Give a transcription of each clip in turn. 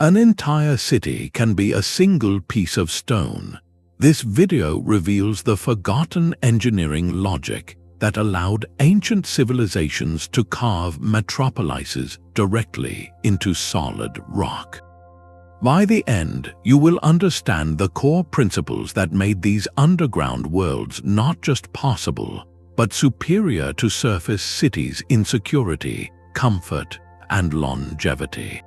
An entire city can be a single piece of stone. This video reveals the forgotten engineering logic that allowed ancient civilizations to carve metropolises directly into solid rock. By the end, you will understand the core principles that made these underground worlds not just possible, but superior to surface cities in security, comfort, and longevity.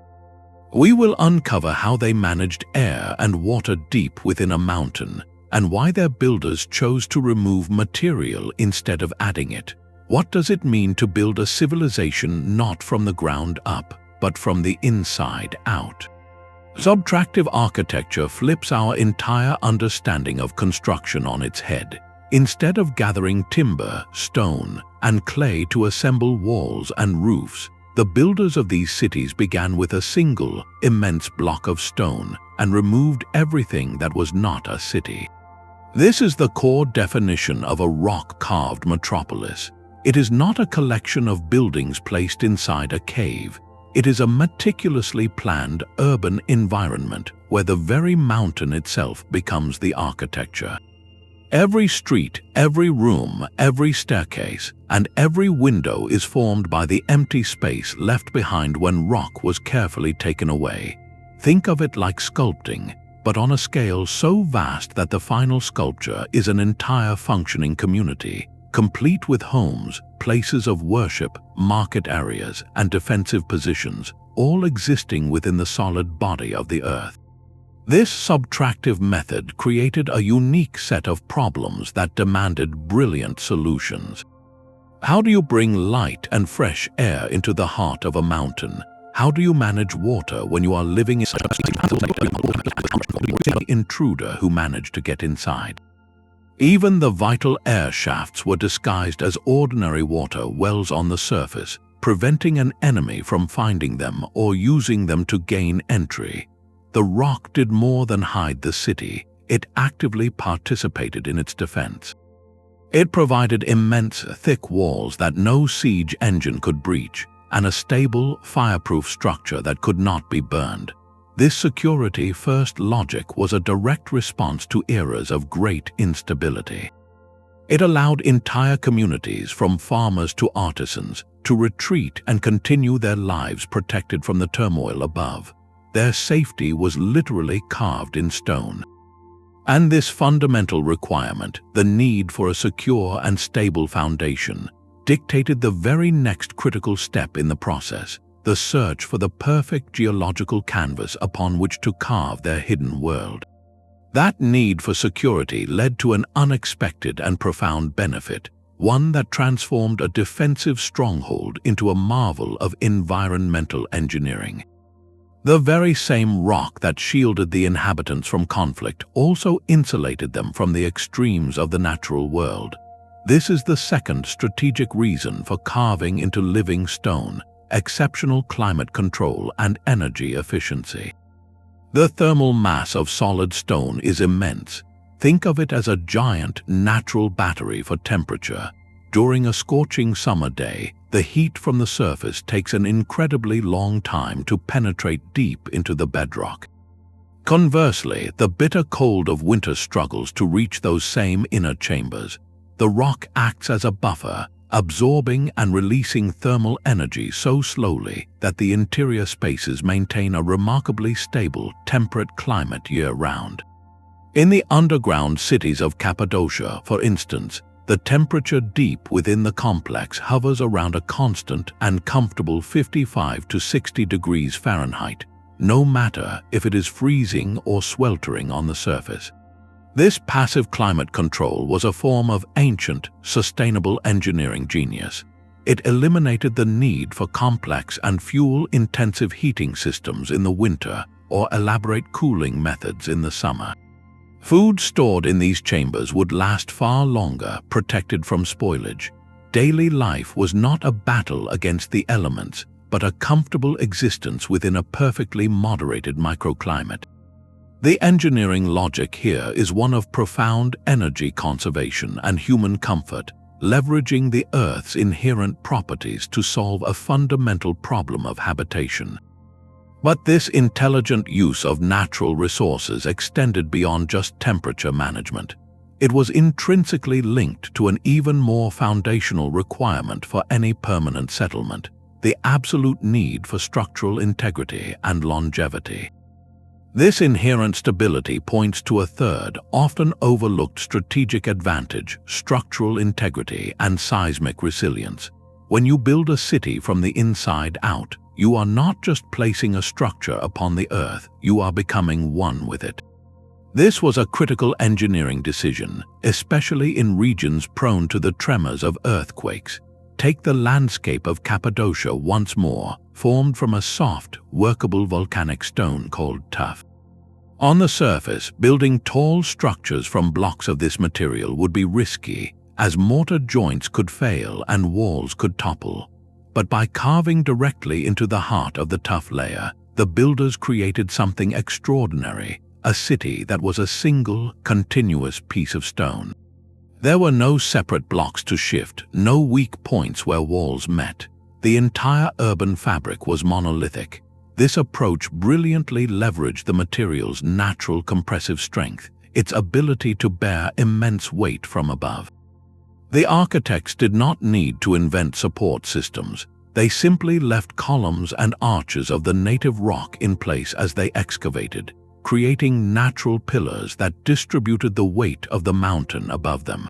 We will uncover how they managed air and water deep within a mountain, and why their builders chose to remove material instead of adding it. What does it mean to build a civilization not from the ground up, but from the inside out? Subtractive architecture flips our entire understanding of construction on its head. Instead of gathering timber, stone, and clay to assemble walls and roofs, the builders of these cities began with a single, immense block of stone and removed everything that was not a city. This is the core definition of a rock-carved metropolis. It is not a collection of buildings placed inside a cave. It is a meticulously planned urban environment where the very mountain itself becomes the architecture. Every street, every room, every staircase, and every window is formed by the empty space left behind when rock was carefully taken away. Think of it like sculpting, but on a scale so vast that the final sculpture is an entire functioning community, complete with homes, places of worship, market areas, and defensive positions, all existing within the solid body of the earth. This subtractive method created a unique set of problems that demanded brilliant solutions. How do you bring light and fresh air into the heart of a mountain? How do you manage water when you are living in an intruder who managed to get inside? Even the vital air shafts were disguised as ordinary water wells on the surface, preventing an enemy from finding them or using them to gain entry. The rock did more than hide the city. It actively participated in its defense. It provided immense, thick walls that no siege engine could breach, and a stable, fireproof structure that could not be burned. This security-first logic was a direct response to eras of great instability. It allowed entire communities, from farmers to artisans, to retreat and continue their lives protected from the turmoil above. Their safety was literally carved in stone. And this fundamental requirement, the need for a secure and stable foundation, dictated the very next critical step in the process: the search for the perfect geological canvas upon which to carve their hidden world. That need for security led to an unexpected and profound benefit, one that transformed a defensive stronghold into a marvel of environmental engineering. The very same rock that shielded the inhabitants from conflict also insulated them from the extremes of the natural world. This is the second strategic reason for carving into living stone: exceptional climate control and energy efficiency. The thermal mass of solid stone is immense. Think of it as a giant natural battery for temperature. During a scorching summer day, the heat from the surface takes an incredibly long time to penetrate deep into the bedrock. Conversely, the bitter cold of winter struggles to reach those same inner chambers. The rock acts as a buffer, absorbing and releasing thermal energy so slowly that the interior spaces maintain a remarkably stable, temperate climate year-round. In the underground cities of Cappadocia, for instance, the temperature deep within the complex hovers around a constant and comfortable 55 to 60 degrees Fahrenheit, no matter if it is freezing or sweltering on the surface. This passive climate control was a form of ancient, sustainable engineering genius. It eliminated the need for complex and fuel-intensive heating systems in the winter or elaborate cooling methods in the summer. Food stored in these chambers would last far longer, protected from spoilage. Daily life was not a battle against the elements, but a comfortable existence within a perfectly moderated microclimate. The engineering logic here is one of profound energy conservation and human comfort, leveraging the Earth's inherent properties to solve a fundamental problem of habitation. But this intelligent use of natural resources extended beyond just temperature management. It was intrinsically linked to an even more foundational requirement for any permanent settlement: the absolute need for structural integrity and longevity. This inherent stability points to a third, often overlooked strategic advantage: structural integrity and seismic resilience. When you build a city from the inside out, you are not just placing a structure upon the earth, you are becoming one with it. This was a critical engineering decision, especially in regions prone to the tremors of earthquakes. Take the landscape of Cappadocia once more, formed from a soft, workable volcanic stone called tuff. On the surface, building tall structures from blocks of this material would be risky, as mortar joints could fail and walls could topple. But by carving directly into the heart of the tuff layer, the builders created something extraordinary: a city that was a single, continuous piece of stone. There were no separate blocks to shift, no weak points where walls met. The entire urban fabric was monolithic. This approach brilliantly leveraged the material's natural compressive strength, its ability to bear immense weight from above. The architects did not need to invent support systems. They simply left columns and arches of the native rock in place as they excavated, creating natural pillars that distributed the weight of the mountain above them.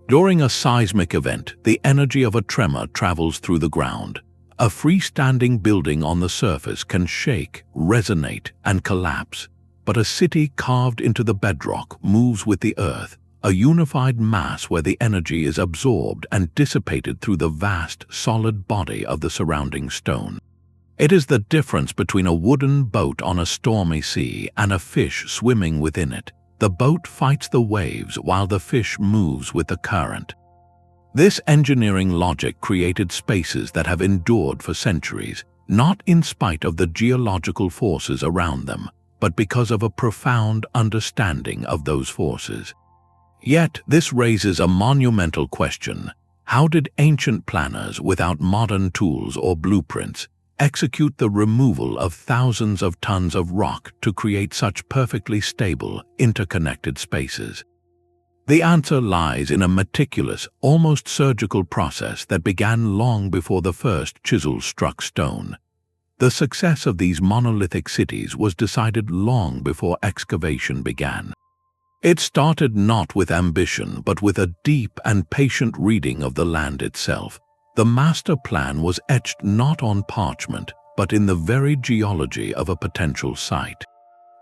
During a seismic event, the energy of a tremor travels through the ground. A freestanding building on the surface can shake, resonate, and collapse, but a city carved into the bedrock moves with the earth, a unified mass where the energy is absorbed and dissipated through the vast, solid body of the surrounding stone. It is the difference between a wooden boat on a stormy sea and a fish swimming within it. The boat fights the waves while the fish moves with the current. This engineering logic created spaces that have endured for centuries, not in spite of the geological forces around them, but because of a profound understanding of those forces. Yet, this raises a monumental question: how did ancient planners, without modern tools or blueprints, execute the removal of thousands of tons of rock to create such perfectly stable, interconnected spaces? The answer lies in a meticulous, almost surgical process that began long before the first chisel struck stone. The success of these monolithic cities was decided long before excavation began. It started not with ambition, but with a deep and patient reading of the land itself. The master plan was etched not on parchment, but in the very geology of a potential site.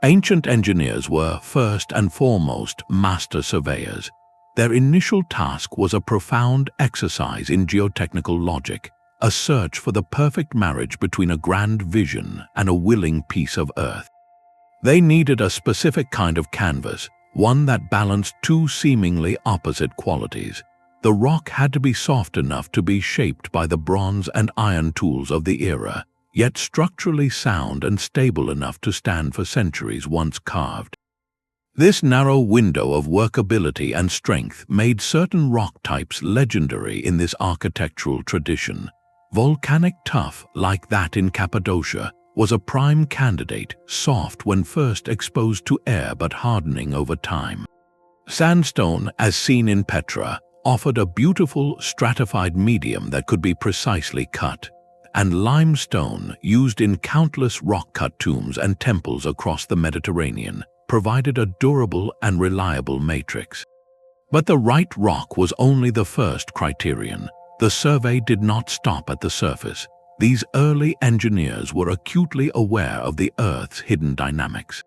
Ancient engineers were, first and foremost, master surveyors. Their initial task was a profound exercise in geotechnical logic, a search for the perfect marriage between a grand vision and a willing piece of earth. They needed a specific kind of canvas, one that balanced two seemingly opposite qualities. The rock had to be soft enough to be shaped by the bronze and iron tools of the era, yet structurally sound and stable enough to stand for centuries once carved. This narrow window of workability and strength made certain rock types legendary in this architectural tradition. Volcanic tuff, like that in Cappadocia, was a prime candidate, soft when first exposed to air but hardening over time. Sandstone, as seen in Petra, offered a beautiful, stratified medium that could be precisely cut, and limestone, used in countless rock-cut tombs and temples across the Mediterranean, provided a durable and reliable matrix. But the right rock was only the first criterion. The survey did not stop at the surface. These early engineers were acutely aware of the Earth's hidden dynamics.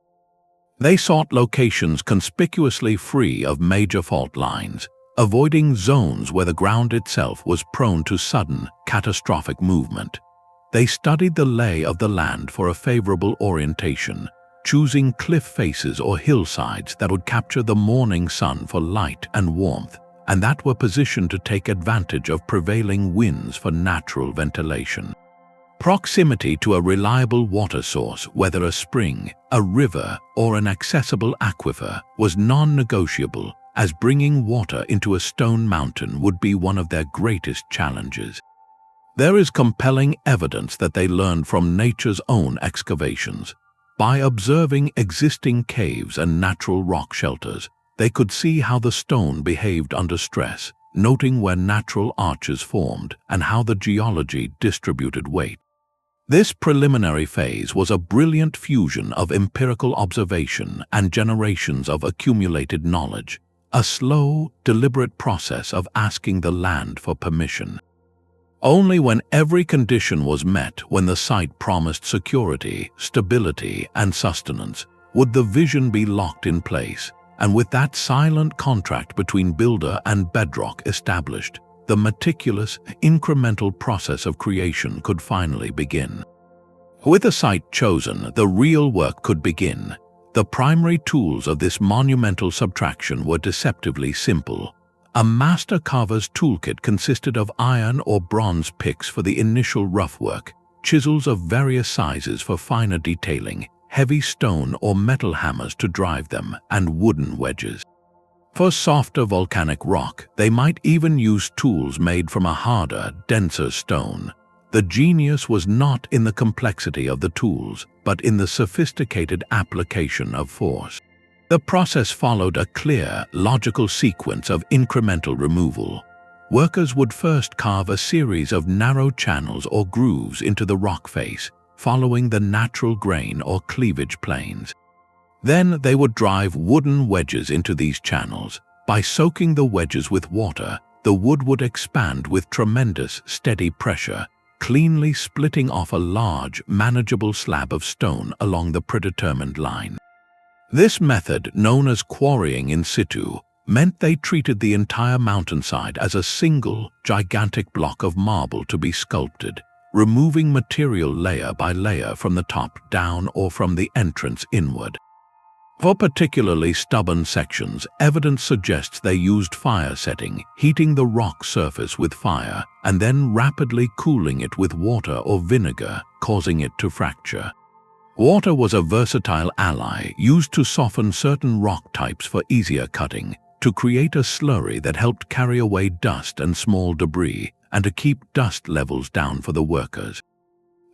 They sought locations conspicuously free of major fault lines, avoiding zones where the ground itself was prone to sudden, catastrophic movement. They studied the lay of the land for a favorable orientation, choosing cliff faces or hillsides that would capture the morning sun for light and warmth, and that were positioned to take advantage of prevailing winds for natural ventilation. Proximity to a reliable water source, whether a spring, a river, or an accessible aquifer, was non-negotiable, as bringing water into a stone mountain would be one of their greatest challenges. There is compelling evidence that they learned from nature's own excavations. By observing existing caves and natural rock shelters, they could see how the stone behaved under stress, noting where natural arches formed and how the geology distributed weight. This preliminary phase was a brilliant fusion of empirical observation and generations of accumulated knowledge, a slow, deliberate process of asking the land for permission. Only when every condition was met, when the site promised security, stability, and sustenance, would the vision be locked in place, and with that silent contract between builder and bedrock established, the meticulous, incremental process of creation could finally begin. With a site chosen, the real work could begin. The primary tools of this monumental subtraction were deceptively simple. A master carver's toolkit consisted of iron or bronze picks for the initial rough work, chisels of various sizes for finer detailing, heavy stone or metal hammers to drive them, and wooden wedges. For softer volcanic rock, they might even use tools made from a harder, denser stone. The genius was not in the complexity of the tools, but in the sophisticated application of force. The process followed a clear, logical sequence of incremental removal. Workers would first carve a series of narrow channels or grooves into the rock face, following the natural grain or cleavage planes. Then they would drive wooden wedges into these channels. By soaking the wedges with water, the wood would expand with tremendous, steady pressure, cleanly splitting off a large, manageable slab of stone along the predetermined line. This method, known as quarrying in situ, meant they treated the entire mountainside as a single, gigantic block of marble to be sculpted, removing material layer by layer from the top down or from the entrance inward. For particularly stubborn sections, evidence suggests they used fire setting, heating the rock surface with fire, and then rapidly cooling it with water or vinegar, causing it to fracture. Water was a versatile ally used to soften certain rock types for easier cutting, to create a slurry that helped carry away dust and small debris, and to keep dust levels down for the workers.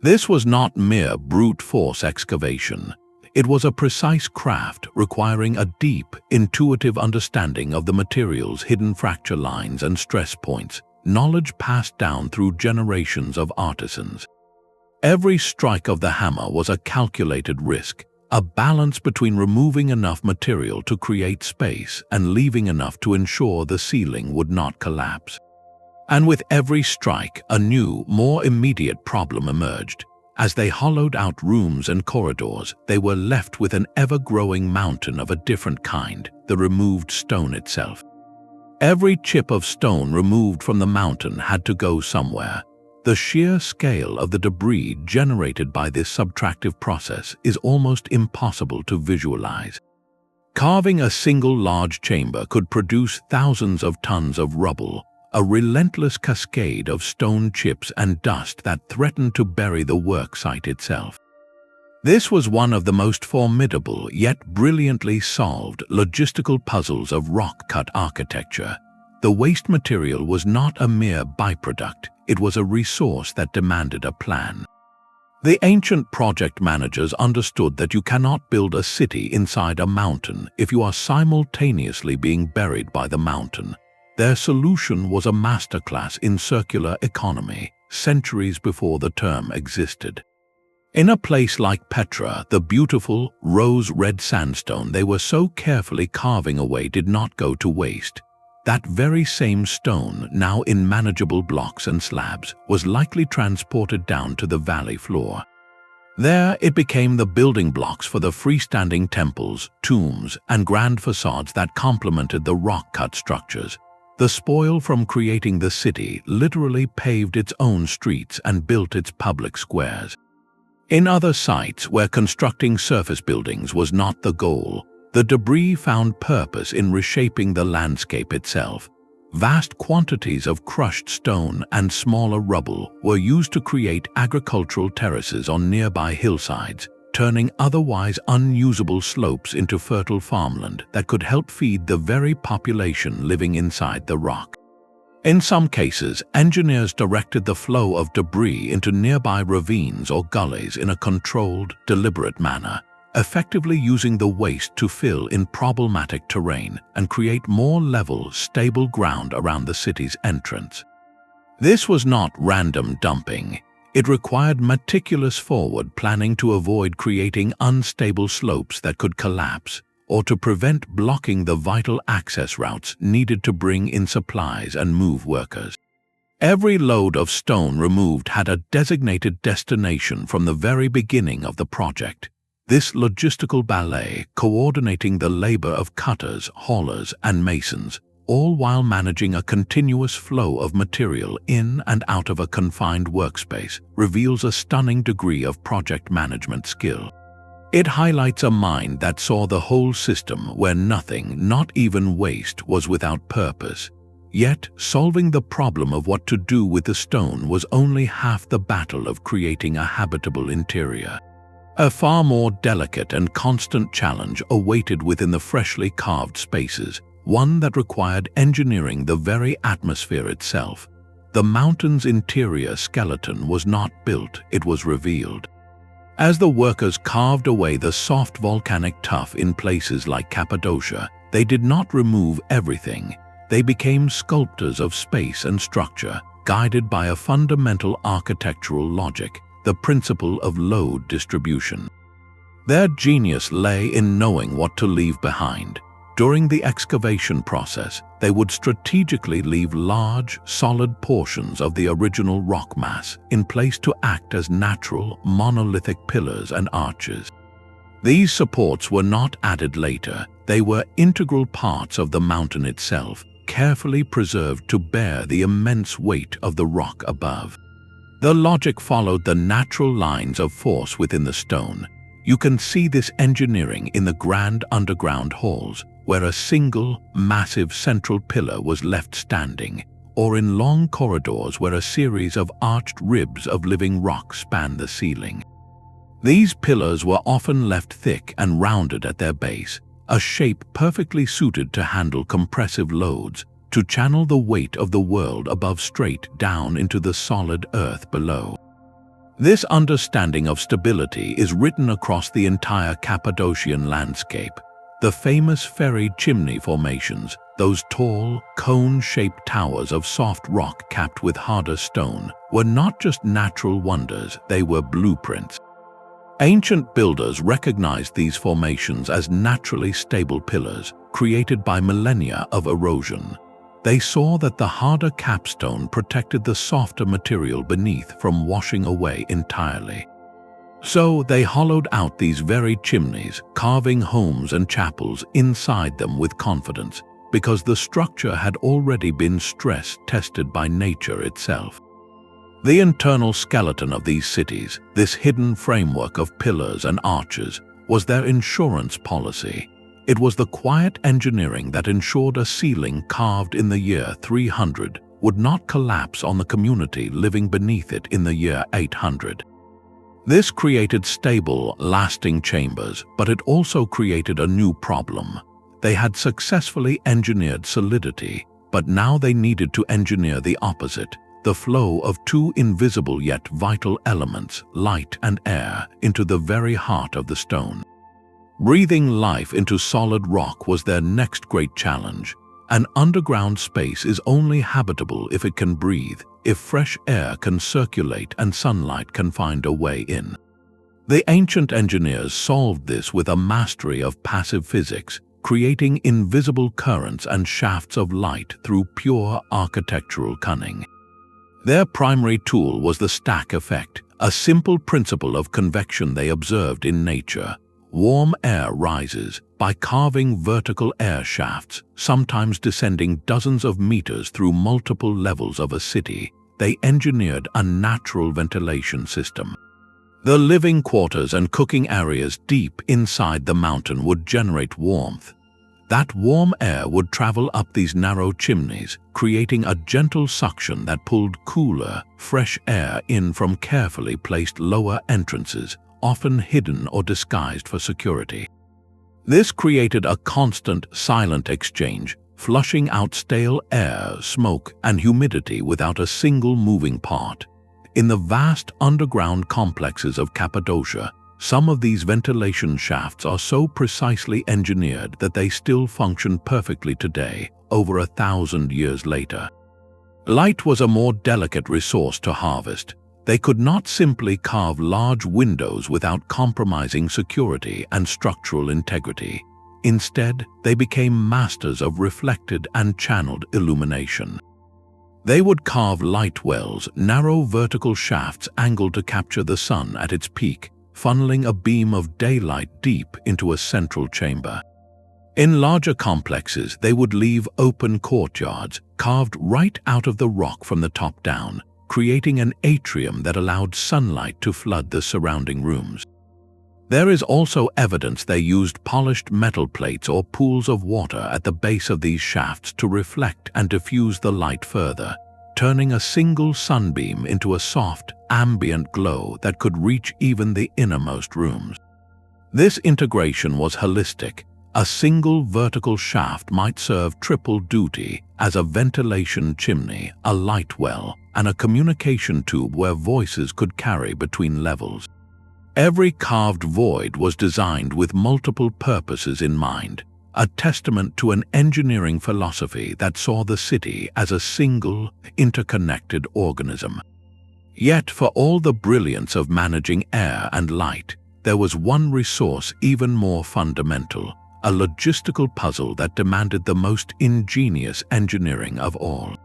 This was not mere brute force excavation. It was a precise craft requiring a deep, intuitive understanding of the materials' hidden fracture lines and stress points, knowledge passed down through generations of artisans. Every strike of the hammer was a calculated risk, a balance between removing enough material to create space and leaving enough to ensure the ceiling would not collapse. And with every strike, a new, more immediate problem emerged. As they hollowed out rooms and corridors, they were left with an ever-growing mountain of a different kind, the removed stone itself. Every chip of stone removed from the mountain had to go somewhere. The sheer scale of the debris generated by this subtractive process is almost impossible to visualize. Carving a single large chamber could produce thousands of tons of rubble, a relentless cascade of stone chips and dust that threatened to bury the work site itself. This was one of the most formidable yet brilliantly solved logistical puzzles of rock-cut architecture. The waste material was not a mere byproduct, it was a resource that demanded a plan. The ancient project managers understood that you cannot build a city inside a mountain if you are simultaneously being buried by the mountain. Their solution was a masterclass in circular economy, centuries before the term existed. In a place like Petra, the beautiful, rose-red sandstone they were so carefully carving away did not go to waste. That very same stone, now in manageable blocks and slabs, was likely transported down to the valley floor. There it became the building blocks for the freestanding temples, tombs, and grand facades that complemented the rock-cut structures. The spoil from creating the city literally paved its own streets and built its public squares. In other sites where constructing surface buildings was not the goal, the debris found purpose in reshaping the landscape itself. Vast quantities of crushed stone and smaller rubble were used to create agricultural terraces on nearby hillsides, turning otherwise unusable slopes into fertile farmland that could help feed the very population living inside the rock. In some cases, engineers directed the flow of debris into nearby ravines or gullies in a controlled, deliberate manner, effectively using the waste to fill in problematic terrain and create more level, stable ground around the city's entrance. This was not random dumping. It required meticulous forward planning to avoid creating unstable slopes that could collapse, or to prevent blocking the vital access routes needed to bring in supplies and move workers. Every load of stone removed had a designated destination from the very beginning of the project. This logistical ballet coordinating the labor of cutters, haulers, and masons, all while managing a continuous flow of material in and out of a confined workspace, reveals a stunning degree of project management skill. It highlights a mind that saw the whole system where nothing, not even waste, was without purpose. Yet, solving the problem of what to do with the stone was only half the battle of creating a habitable interior. A far more delicate and constant challenge awaited within the freshly carved spaces, one that required engineering the very atmosphere itself. The mountain's interior skeleton was not built, it was revealed. As the workers carved away the soft volcanic tuff in places like Cappadocia, they did not remove everything. They became sculptors of space and structure, guided by a fundamental architectural logic, the principle of load distribution. Their genius lay in knowing what to leave behind. During the excavation process, they would strategically leave large, solid portions of the original rock mass in place to act as natural, monolithic pillars and arches. These supports were not added later, they were integral parts of the mountain itself, carefully preserved to bear the immense weight of the rock above. The logic followed the natural lines of force within the stone. You can see this engineering in the grand underground halls, where a single, massive central pillar was left standing, or in long corridors where a series of arched ribs of living rock spanned the ceiling. These pillars were often left thick and rounded at their base, a shape perfectly suited to handle compressive loads, to channel the weight of the world above straight down into the solid earth below. This understanding of stability is written across the entire Cappadocian landscape. The famous ferry chimney formations, those tall, cone-shaped towers of soft rock capped with harder stone, were not just natural wonders, they were blueprints. Ancient builders recognized these formations as naturally stable pillars, created by millennia of erosion. They saw that the harder capstone protected the softer material beneath from washing away entirely. So they hollowed out these very chimneys, carving homes and chapels inside them with confidence, because the structure had already been stress-tested by nature itself. The internal skeleton of these cities, this hidden framework of pillars and arches, was their insurance policy. It was the quiet engineering that ensured a ceiling carved in the year 300 would not collapse on the community living beneath it in the year 800. This created stable, lasting chambers, but it also created a new problem. They had successfully engineered solidity, but now they needed to engineer the opposite, the flow of two invisible yet vital elements, light and air, into the very heart of the stone. Breathing life into solid rock was their next great challenge. An underground space is only habitable if it can breathe, if fresh air can circulate and sunlight can find a way in. The ancient engineers solved this with a mastery of passive physics, creating invisible currents and shafts of light through pure architectural cunning. Their primary tool was the stack effect, a simple principle of convection they observed in nature. Warm air rises by carving vertical air shafts, sometimes descending dozens of meters through multiple levels of a city. They engineered a natural ventilation system. The living quarters and cooking areas deep inside the mountain would generate warmth. That warm air would travel up these narrow chimneys, creating a gentle suction that pulled cooler, fresh air in from carefully placed lower entrances, often hidden or disguised for security. This created a constant, silent exchange, flushing out stale air, smoke, and humidity without a single moving part. In the vast underground complexes of Cappadocia, some of these ventilation shafts are so precisely engineered that they still function perfectly today, over 1,000 years later. Light was a more delicate resource to harvest. They could not simply carve large windows without compromising security and structural integrity. Instead, they became masters of reflected and channeled illumination. They would carve light wells, narrow vertical shafts angled to capture the sun at its peak, funneling a beam of daylight deep into a central chamber. In larger complexes, they would leave open courtyards, carved right out of the rock from the top down, creating an atrium that allowed sunlight to flood the surrounding rooms. There is also evidence they used polished metal plates or pools of water at the base of these shafts to reflect and diffuse the light further, turning a single sunbeam into a soft, ambient glow that could reach even the innermost rooms. This integration was holistic. A single vertical shaft might serve triple duty as a ventilation chimney, a light well, and a communication tube where voices could carry between levels. Every carved void was designed with multiple purposes in mind, a testament to an engineering philosophy that saw the city as a single, interconnected organism. Yet, for all the brilliance of managing air and light, there was one resource even more fundamental, a logistical puzzle that demanded the most ingenious engineering of all.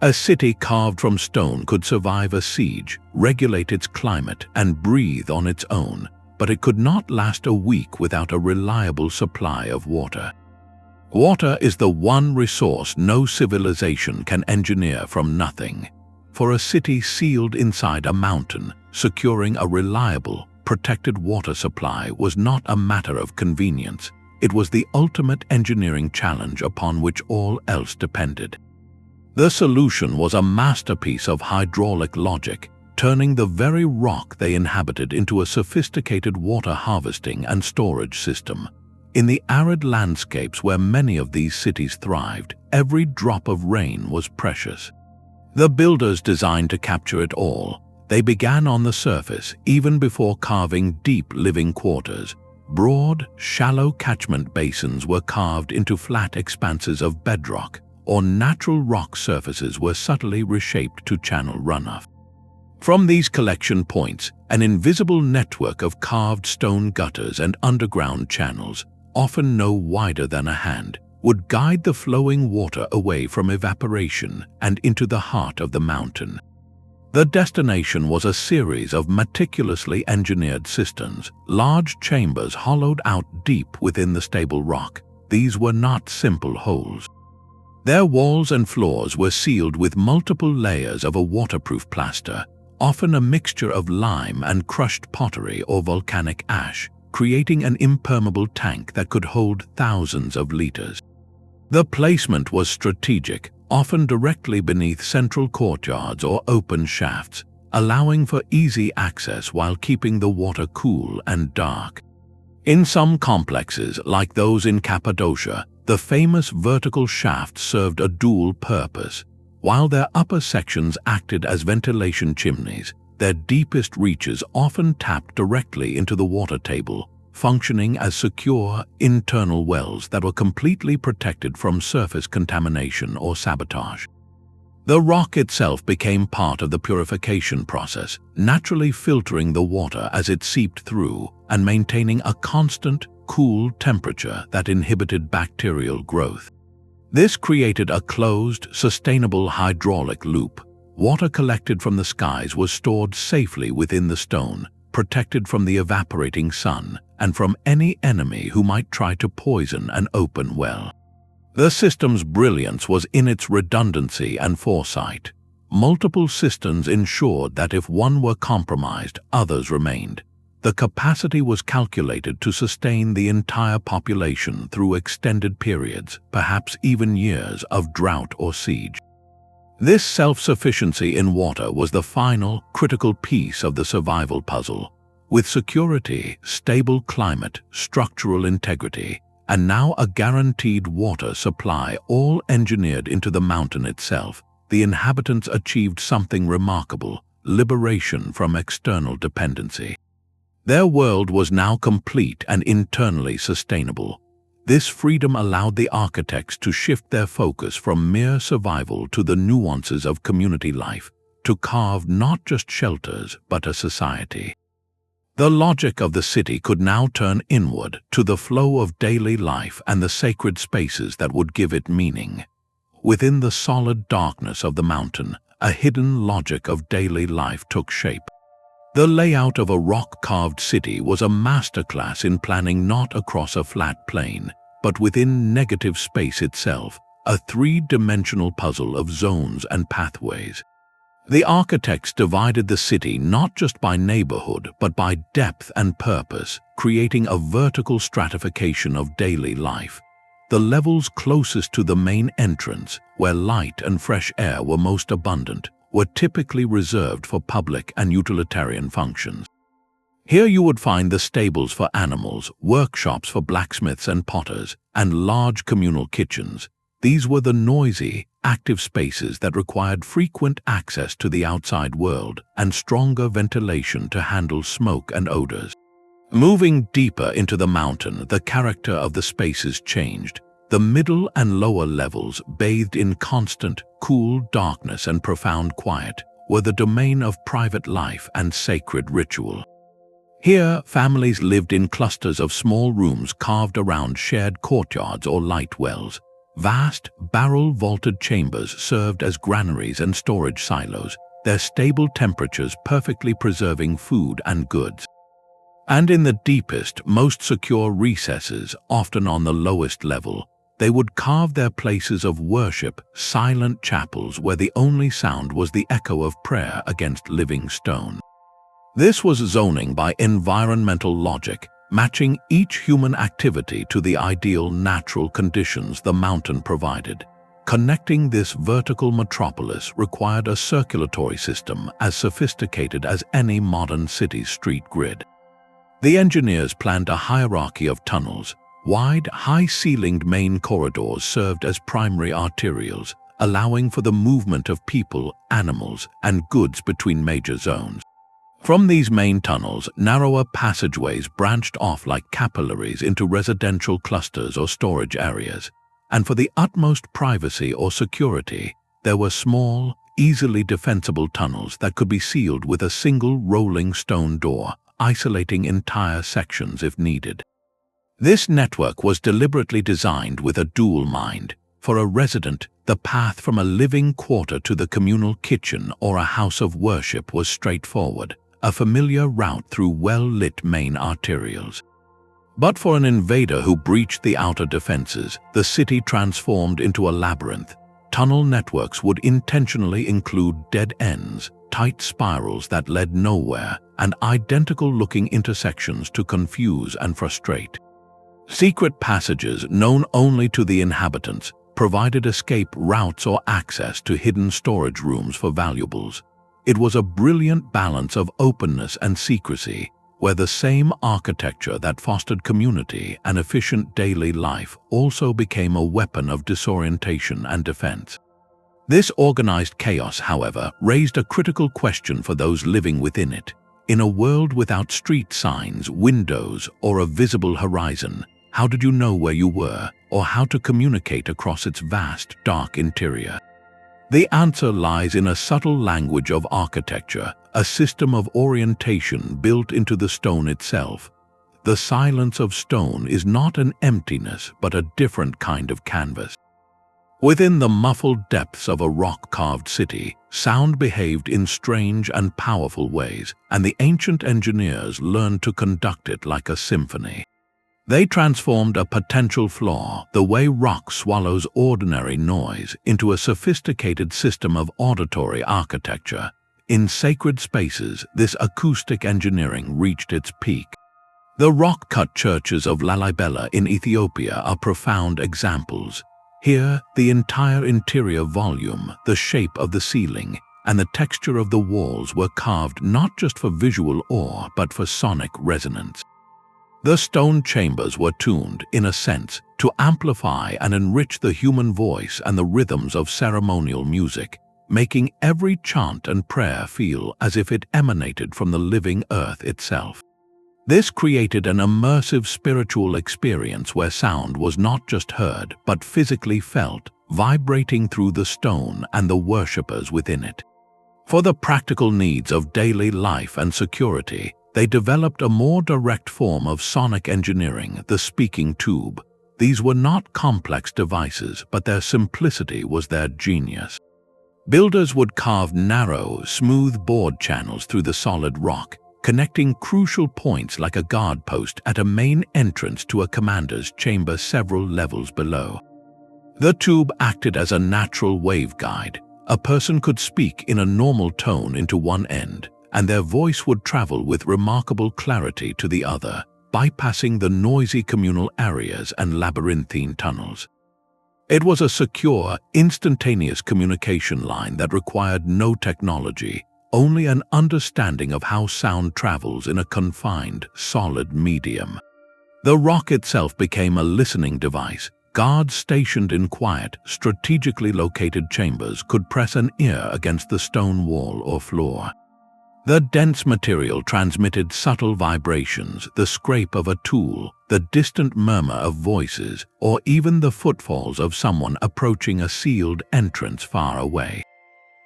A city carved from stone could survive a siege, regulate its climate, and breathe on its own, but it could not last a week without a reliable supply of water. Water is the one resource no civilization can engineer from nothing. For a city sealed inside a mountain, securing a reliable, protected water supply was not a matter of convenience. It was the ultimate engineering challenge upon which all else depended. The solution was a masterpiece of hydraulic logic, turning the very rock they inhabited into a sophisticated water harvesting and storage system. In the arid landscapes where many of these cities thrived, every drop of rain was precious. The builders designed to capture it all. They began on the surface, even before carving deep living quarters. Broad, shallow catchment basins were carved into flat expanses of bedrock, or natural rock surfaces were subtly reshaped to channel runoff. From these collection points, an invisible network of carved stone gutters and underground channels, often no wider than a hand, would guide the flowing water away from evaporation and into the heart of the mountain. The destination was a series of meticulously engineered cisterns, large chambers hollowed out deep within the stable rock. These were not simple holes. Their walls and floors were sealed with multiple layers of a waterproof plaster, often a mixture of lime and crushed pottery or volcanic ash, creating an impermeable tank that could hold thousands of liters. The placement was strategic, often directly beneath central courtyards or open shafts, allowing for easy access while keeping the water cool and dark. In some complexes, like those in Cappadocia, the famous vertical shafts served a dual purpose. While their upper sections acted as ventilation chimneys, their deepest reaches often tapped directly into the water table, functioning as secure, internal wells that were completely protected from surface contamination or sabotage. The rock itself became part of the purification process, naturally filtering the water as it seeped through and maintaining a constant, cool temperature that inhibited bacterial growth. This created a closed, sustainable hydraulic loop. Water collected from the skies was stored safely within the stone, protected from the evaporating sun and from any enemy who might try to poison an open well. The system's brilliance was in its redundancy and foresight. Multiple cisterns ensured that if one were compromised, others remained. The capacity was calculated to sustain the entire population through extended periods, perhaps even years, of drought or siege. This self-sufficiency in water was the final, critical piece of the survival puzzle. With security, stable climate, structural integrity, and now a guaranteed water supply, all engineered into the mountain itself, the inhabitants achieved something remarkable: liberation from external dependency. Their world was now complete and internally sustainable. This freedom allowed the architects to shift their focus from mere survival to the nuances of community life, to carve not just shelters but a society. The logic of the city could now turn inward to the flow of daily life and the sacred spaces that would give it meaning. Within the solid darkness of the mountain, a hidden logic of daily life took shape. The layout of a rock-carved city was a masterclass in planning not across a flat plain, but within negative space itself, a three-dimensional puzzle of zones and pathways. The architects divided the city not just by neighborhood, but by depth and purpose, creating a vertical stratification of daily life. The levels closest to the main entrance, where light and fresh air were most abundant, were typically reserved for public and utilitarian functions. Here you would find the stables for animals, workshops for blacksmiths and potters, and large communal kitchens. These were the noisy, active spaces that required frequent access to the outside world and stronger ventilation to handle smoke and odors. Moving deeper into the mountain, the character of the spaces changed. The middle and lower levels, bathed in constant, cool darkness and profound quiet, were the domain of private life and sacred ritual. Here, families lived in clusters of small rooms carved around shared courtyards or light wells. Vast, barrel-vaulted chambers served as granaries and storage silos, their stable temperatures perfectly preserving food and goods. And in the deepest, most secure recesses, often on the lowest level, they would carve their places of worship, silent chapels where the only sound was the echo of prayer against living stone. This was zoning by environmental logic, matching each human activity to the ideal natural conditions the mountain provided. Connecting this vertical metropolis required a circulatory system as sophisticated as any modern city's street grid. The engineers planned a hierarchy of tunnels. Wide, high-ceilinged main corridors served as primary arterials, allowing for the movement of people, animals, and goods between major zones. From these main tunnels, narrower passageways branched off like capillaries into residential clusters or storage areas. And for the utmost privacy or security, there were small, easily defensible tunnels that could be sealed with a single rolling stone door, isolating entire sections if needed. This network was deliberately designed with a dual mind. For a resident, the path from a living quarter to the communal kitchen or a house of worship was straightforward, a familiar route through well-lit main arterials. But for an invader who breached the outer defenses, the city transformed into a labyrinth. Tunnel networks would intentionally include dead ends, tight spirals that led nowhere, and identical-looking intersections to confuse and frustrate. Secret passages, known only to the inhabitants, provided escape routes or access to hidden storage rooms for valuables. It was a brilliant balance of openness and secrecy, where the same architecture that fostered community and efficient daily life also became a weapon of disorientation and defense. This organized chaos, however, raised a critical question for those living within it. In a world without street signs, windows, or a visible horizon, how did you know where you were, or how to communicate across its vast, dark interior? The answer lies in a subtle language of architecture, a system of orientation built into the stone itself. The silence of stone is not an emptiness, but a different kind of canvas. Within the muffled depths of a rock-carved city, sound behaved in strange and powerful ways, and the ancient engineers learned to conduct it like a symphony. They transformed a potential flaw, the way rock swallows ordinary noise, into a sophisticated system of auditory architecture. In sacred spaces, this acoustic engineering reached its peak. The rock-cut churches of Lalibela in Ethiopia are profound examples. Here, the entire interior volume, the shape of the ceiling, and the texture of the walls were carved not just for visual awe but for sonic resonance. The stone chambers were tuned, in a sense, to amplify and enrich the human voice and the rhythms of ceremonial music, making every chant and prayer feel as if it emanated from the living earth itself. This created an immersive spiritual experience where sound was not just heard but physically felt, vibrating through the stone and the worshippers within it. For the practical needs of daily life and security, they developed a more direct form of sonic engineering, the speaking tube. These were not complex devices, but their simplicity was their genius. Builders would carve narrow, smooth board channels through the solid rock, connecting crucial points like a guard post at a main entrance to a commander's chamber several levels below. The tube acted as a natural waveguide. A person could speak in a normal tone into one end, and their voice would travel with remarkable clarity to the other, bypassing the noisy communal areas and labyrinthine tunnels. It was a secure, instantaneous communication line that required no technology, only an understanding of how sound travels in a confined, solid medium. The rock itself became a listening device. Guards stationed in quiet, strategically located chambers could press an ear against the stone wall or floor. The dense material transmitted subtle vibrations, the scrape of a tool, the distant murmur of voices, or even the footfalls of someone approaching a sealed entrance far away.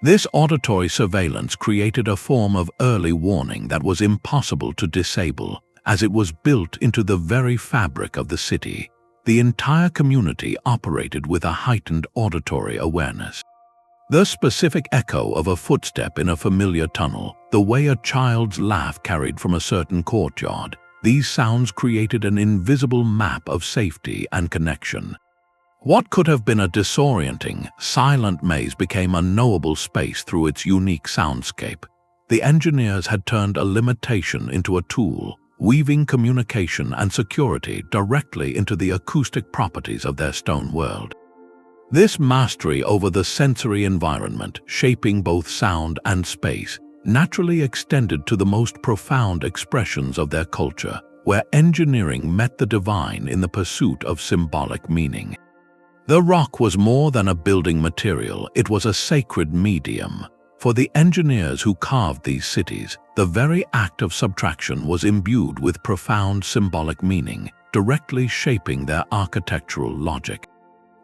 This auditory surveillance created a form of early warning that was impossible to disable, as it was built into the very fabric of the city. The entire community operated with a heightened auditory awareness. The specific echo of a footstep in a familiar tunnel, the way a child's laugh carried from a certain courtyard, these sounds created an invisible map of safety and connection. What could have been a disorienting, silent maze became a knowable space through its unique soundscape. The engineers had turned a limitation into a tool, weaving communication and security directly into the acoustic properties of their stone world. This mastery over the sensory environment, shaping both sound and space, naturally extended to the most profound expressions of their culture, where engineering met the divine in the pursuit of symbolic meaning. The rock was more than a building material, it was a sacred medium. For the engineers who carved these cities, the very act of subtraction was imbued with profound symbolic meaning, directly shaping their architectural logic.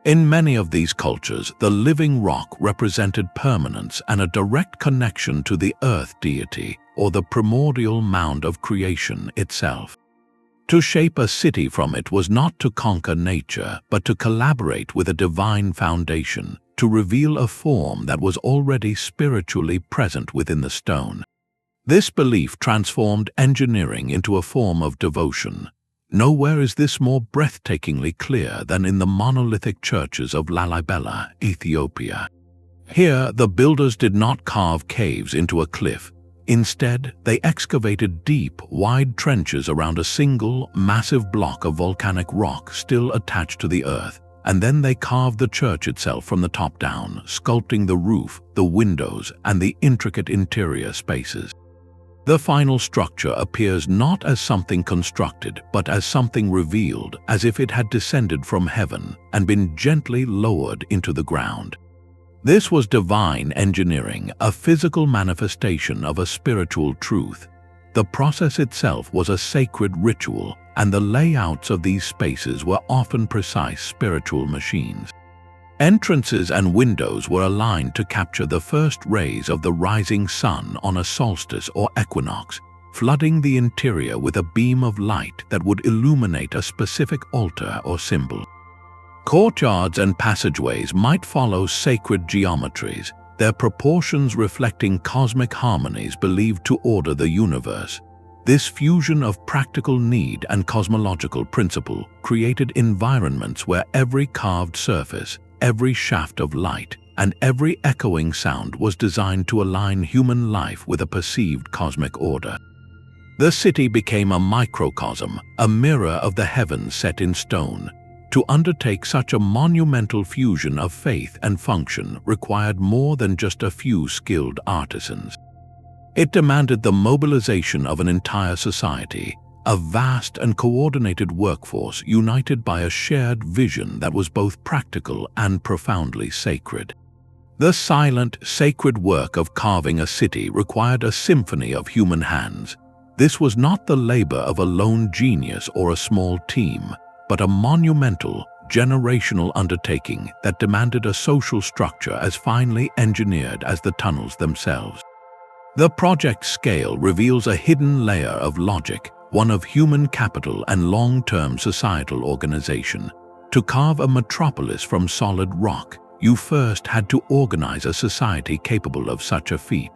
In many of these cultures, the living rock represented permanence and a direct connection to the earth deity or the primordial mound of creation itself. To shape a city from it was not to conquer nature, but to collaborate with a divine foundation, to reveal a form that was already spiritually present within the stone. This belief transformed engineering into a form of devotion. Nowhere is this more breathtakingly clear than in the monolithic churches of Lalibela, Ethiopia. Here, the builders did not carve caves into a cliff. Instead, they excavated deep, wide trenches around a single, massive block of volcanic rock still attached to the earth, and then they carved the church itself from the top down, sculpting the roof, the windows, and the intricate interior spaces. The final structure appears not as something constructed, but as something revealed, as if it had descended from heaven and been gently lowered into the ground. This was divine engineering, a physical manifestation of a spiritual truth. The process itself was a sacred ritual, and the layouts of these spaces were often precise spiritual machines. Entrances and windows were aligned to capture the first rays of the rising sun on a solstice or equinox, flooding the interior with a beam of light that would illuminate a specific altar or symbol. Courtyards and passageways might follow sacred geometries, their proportions reflecting cosmic harmonies believed to order the universe. This fusion of practical need and cosmological principle created environments where every carved surface, every shaft of light, and every echoing sound was designed to align human life with a perceived cosmic order. The city became a microcosm, a mirror of the heavens set in stone. To undertake such a monumental fusion of faith and function required more than just a few skilled artisans. It demanded the mobilization of an entire society, a vast and coordinated workforce united by a shared vision that was both practical and profoundly sacred. The silent, sacred work of carving a city required a symphony of human hands. This was not the labor of a lone genius or a small team, but a monumental, generational undertaking that demanded a social structure as finely engineered as the tunnels themselves. The project's scale reveals a hidden layer of logic, one of human capital and long-term societal organization. To carve a metropolis from solid rock, you first had to organize a society capable of such a feat.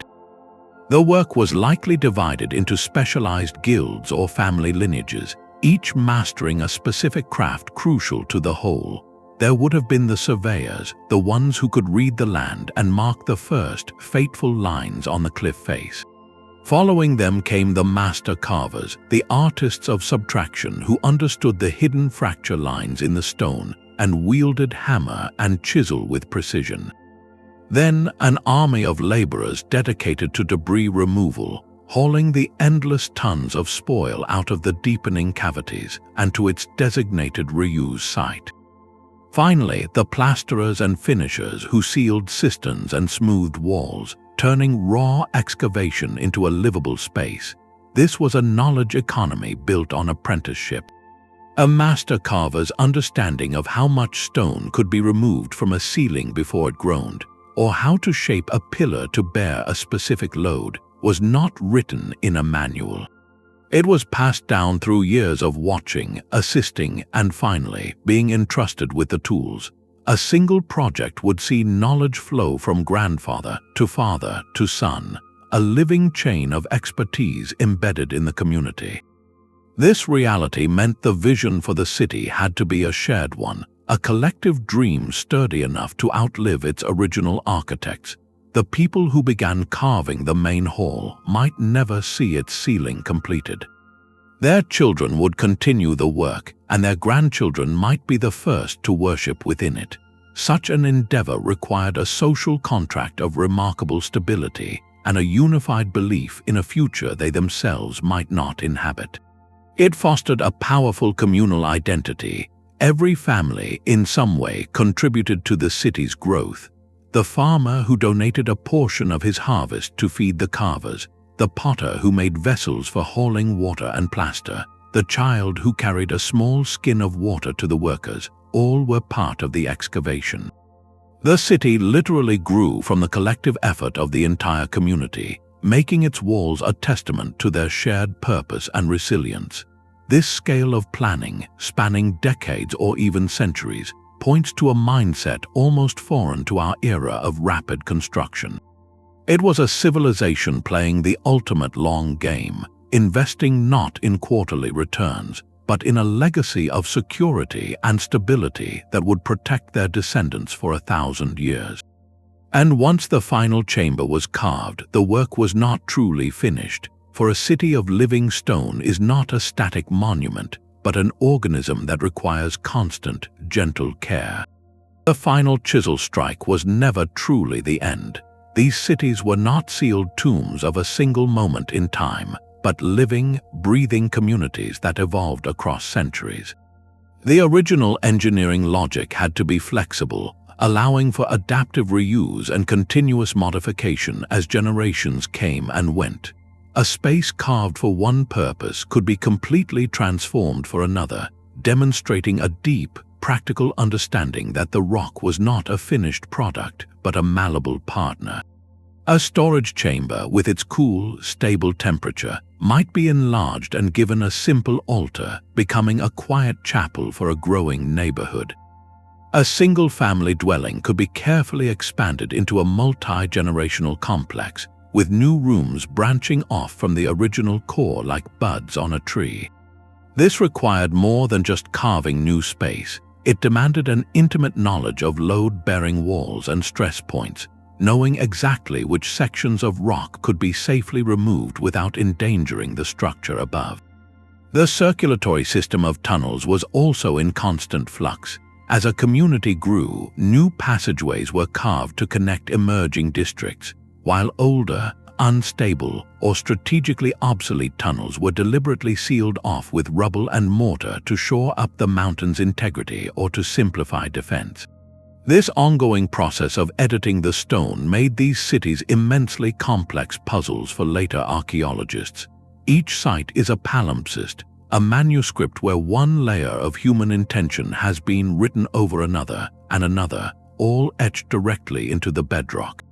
The work was likely divided into specialized guilds or family lineages, each mastering a specific craft crucial to the whole. There would have been the surveyors, the ones who could read the land and mark the first, fateful lines on the cliff face. Following them came the master carvers, the artists of subtraction who understood the hidden fracture lines in the stone and wielded hammer and chisel with precision. Then an army of laborers dedicated to debris removal, hauling the endless tons of spoil out of the deepening cavities and to its designated reuse site. Finally, the plasterers and finishers who sealed cisterns and smoothed walls, turning raw excavation into a livable space. This was a knowledge economy built on apprenticeship. A master carver's understanding of how much stone could be removed from a ceiling before it groaned, or how to shape a pillar to bear a specific load, was not written in a manual. It was passed down through years of watching, assisting, and finally being entrusted with the tools. A single project would see knowledge flow from grandfather to father to son, a living chain of expertise embedded in the community. This reality meant the vision for the city had to be a shared one, a collective dream sturdy enough to outlive its original architects. The people who began carving the main hall might never see its ceiling completed. Their children would continue the work, and their grandchildren might be the first to worship within it. Such an endeavor required a social contract of remarkable stability and a unified belief in a future they themselves might not inhabit. It fostered a powerful communal identity. Every family, in some way, contributed to the city's growth. The farmer who donated a portion of his harvest to feed the carvers, the potter who made vessels for hauling water and plaster, the child who carried a small skin of water to the workers, all were part of the excavation. The city literally grew from the collective effort of the entire community, making its walls a testament to their shared purpose and resilience. This scale of planning, spanning decades or even centuries, points to a mindset almost foreign to our era of rapid construction. It was a civilization playing the ultimate long game, investing not in quarterly returns, but in a legacy of security and stability that would protect their descendants for 1,000 years. And once the final chamber was carved, the work was not truly finished, for a city of living stone is not a static monument, but an organism that requires constant, gentle care. The final chisel strike was never truly the end. These cities were not sealed tombs of a single moment in time, but living, breathing communities that evolved across centuries. The original engineering logic had to be flexible, allowing for adaptive reuse and continuous modification as generations came and went. A space carved for one purpose could be completely transformed for another, demonstrating a deep, practical understanding that the rock was not a finished product, but a malleable partner. A storage chamber with its cool, stable temperature might be enlarged and given a simple altar, becoming a quiet chapel for a growing neighborhood. A single-family dwelling could be carefully expanded into a multi-generational complex, with new rooms branching off from the original core like buds on a tree. This required more than just carving new space. It demanded an intimate knowledge of load-bearing walls and stress points, knowing exactly which sections of rock could be safely removed without endangering the structure above. The circulatory system of tunnels was also in constant flux. As a community grew, new passageways were carved to connect emerging districts, while older, unstable or strategically obsolete tunnels were deliberately sealed off with rubble and mortar to shore up the mountain's integrity or to simplify defense. This ongoing process of editing the stone made these cities immensely complex puzzles for later archaeologists. Each site is a palimpsest, a manuscript where one layer of human intention has been written over another and another, all etched directly into the bedrock.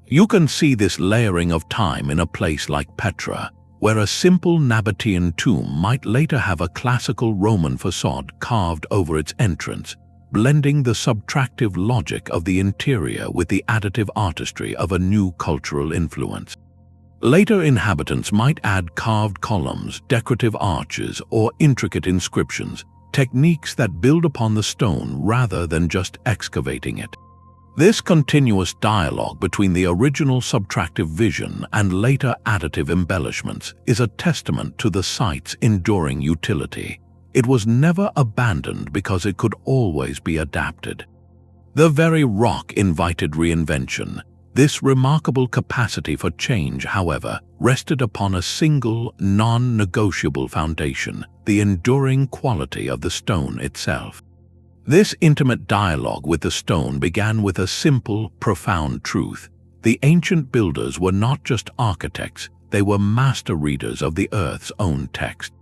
You can see this layering of time in a place like Petra, where a simple Nabatean tomb might later have a classical Roman facade carved over its entrance, blending the subtractive logic of the interior with the additive artistry of a new cultural influence. Later inhabitants might add carved columns, decorative arches, or intricate inscriptions, techniques that build upon the stone rather than just excavating it. This continuous dialogue between the original subtractive vision and later additive embellishments is a testament to the site's enduring utility. It was never abandoned because it could always be adapted. The very rock invited reinvention. This remarkable capacity for change, however, rested upon a single, non-negotiable foundation, the enduring quality of the stone itself. This intimate dialogue with the stone began with a simple, profound truth. The ancient builders were not just architects, they were master readers of the Earth's own text.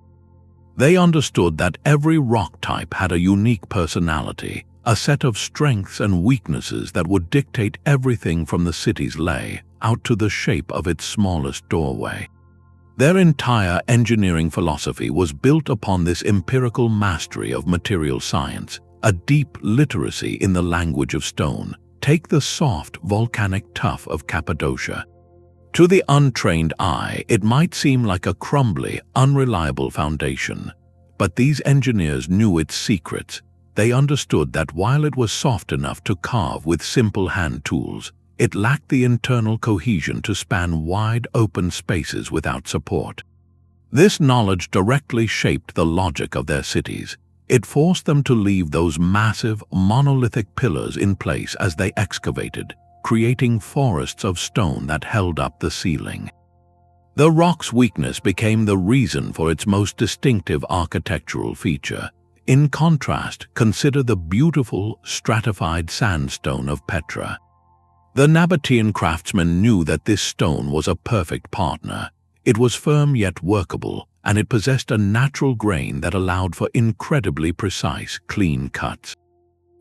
They understood that every rock type had a unique personality, a set of strengths and weaknesses that would dictate everything from the city's lay out to the shape of its smallest doorway. Their entire engineering philosophy was built upon this empirical mastery of material science, a deep literacy in the language of stone. Take the soft, volcanic tuff of Cappadocia. To the untrained eye, it might seem like a crumbly, unreliable foundation, but these engineers knew its secrets. They understood that while it was soft enough to carve with simple hand tools, it lacked the internal cohesion to span wide open spaces without support. This knowledge directly shaped the logic of their cities. It forced them to leave those massive, monolithic pillars in place as they excavated, creating forests of stone that held up the ceiling. The rock's weakness became the reason for its most distinctive architectural feature. In contrast, consider the beautiful, stratified sandstone of Petra. The Nabatean craftsmen knew that this stone was a perfect partner. It was firm yet workable, and it possessed a natural grain that allowed for incredibly precise, clean cuts.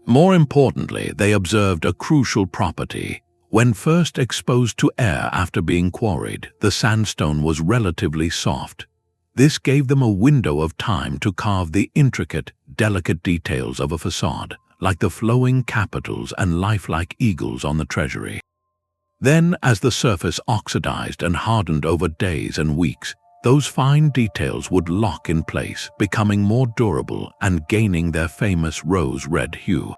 More importantly, they observed a crucial property. When first exposed to air after being quarried, the sandstone was relatively soft. This gave them a window of time to carve the intricate, delicate details of a facade, like the flowing capitals and lifelike eagles on the treasury. Then, as the surface oxidized and hardened over days and weeks, those fine details would lock in place, becoming more durable and gaining their famous rose-red hue.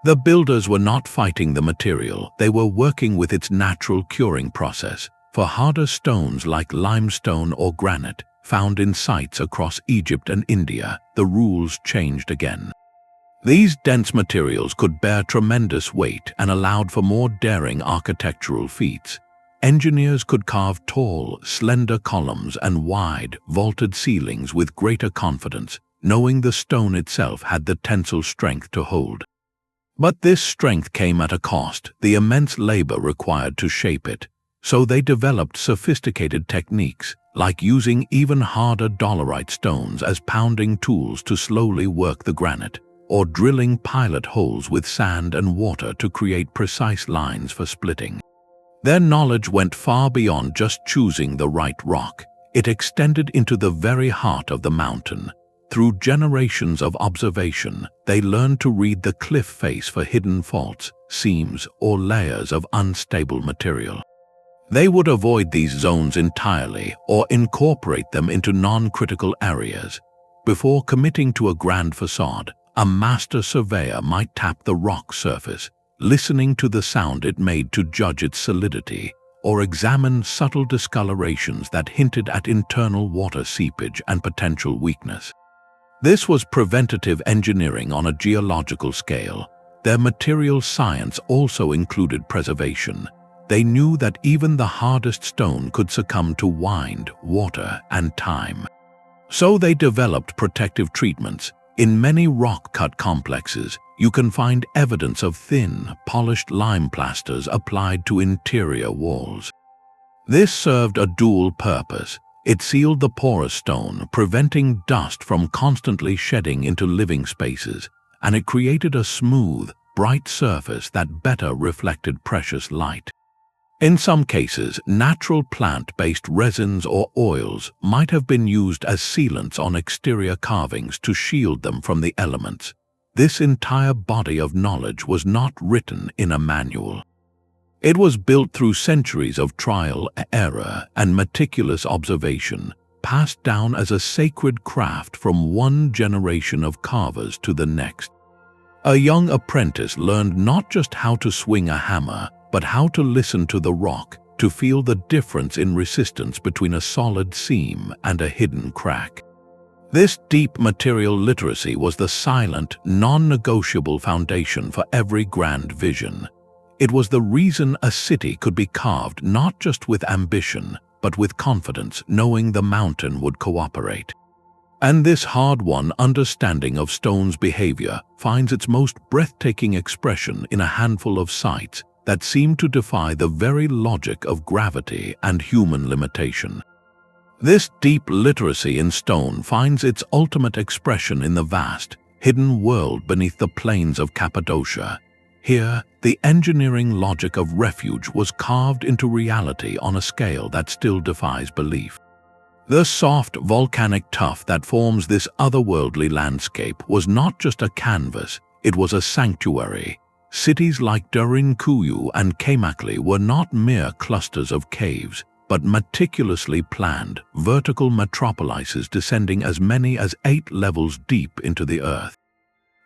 The builders were not fighting the material, they were working with its natural curing process. For harder stones like limestone or granite, found in sites across Egypt and India, the rules changed again. These dense materials could bear tremendous weight and allowed for more daring architectural feats. Engineers could carve tall, slender columns and wide, vaulted ceilings with greater confidence, knowing the stone itself had the tensile strength to hold. But this strength came at a cost, the immense labor required to shape it. So they developed sophisticated techniques, like using even harder dolerite stones as pounding tools to slowly work the granite, or drilling pilot holes with sand and water to create precise lines for splitting. Their knowledge went far beyond just choosing the right rock. It extended into the very heart of the mountain. Through generations of observation, they learned to read the cliff face for hidden faults, seams, or layers of unstable material. They would avoid these zones entirely or incorporate them into non-critical areas. Before committing to a grand facade, a master surveyor might tap the rock surface, listening to the sound it made to judge its solidity, or examine subtle discolorations that hinted at internal water seepage and potential weakness. This was preventative engineering on a geological scale. Their material science also included preservation. they knew that even the hardest stone could succumb to wind, water, and time. So they developed protective treatments. In many rock-cut complexes, you can find evidence of thin, polished lime plasters applied to interior walls. This served a dual purpose. It sealed the porous stone, preventing dust from constantly shedding into living spaces, and it created a smooth, bright surface that better reflected precious light. In some cases, natural plant-based resins or oils might have been used as sealants on exterior carvings to shield them from the elements. This entire body of knowledge was not written in a manual. It was built through centuries of trial, error, and meticulous observation, passed down as a sacred craft from one generation of carvers to the next. A young apprentice learned not just how to swing a hammer, but how to listen to the rock, to feel the difference in resistance between a solid seam and a hidden crack. This deep material literacy was the silent, non-negotiable foundation for every grand vision. It was the reason a city could be carved not just with ambition, but with confidence, knowing the mountain would cooperate. And this hard-won understanding of stone's behavior finds its most breathtaking expression in a handful of sites that seem to defy the very logic of gravity and human limitation. This deep literacy in stone finds its ultimate expression in the vast, hidden world beneath the plains of Cappadocia. Here, the engineering logic of refuge was carved into reality on a scale that still defies belief. The soft volcanic tuff that forms this otherworldly landscape was not just a canvas, it was a sanctuary. Cities like Derinkuyu and Kamakli were not mere clusters of caves, but meticulously planned, vertical metropolises descending as many as 8 levels deep into the earth.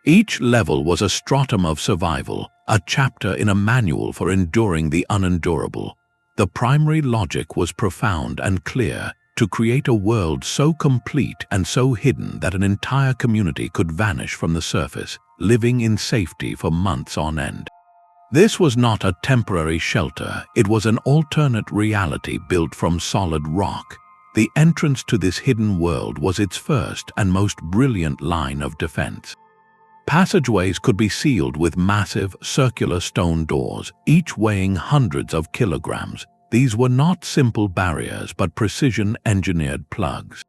Each level was a stratum of survival, a chapter in a manual for enduring the unendurable. The primary logic was profound and clear: to create a world so complete and so hidden that an entire community could vanish from the surface, living in safety for months on end. This was not a temporary shelter, it was an alternate reality built from solid rock. The entrance to this hidden world was its first and most brilliant line of defense. Passageways could be sealed with massive, circular stone doors, each weighing hundreds of kilograms. These were not simple barriers but precision-engineered plugs.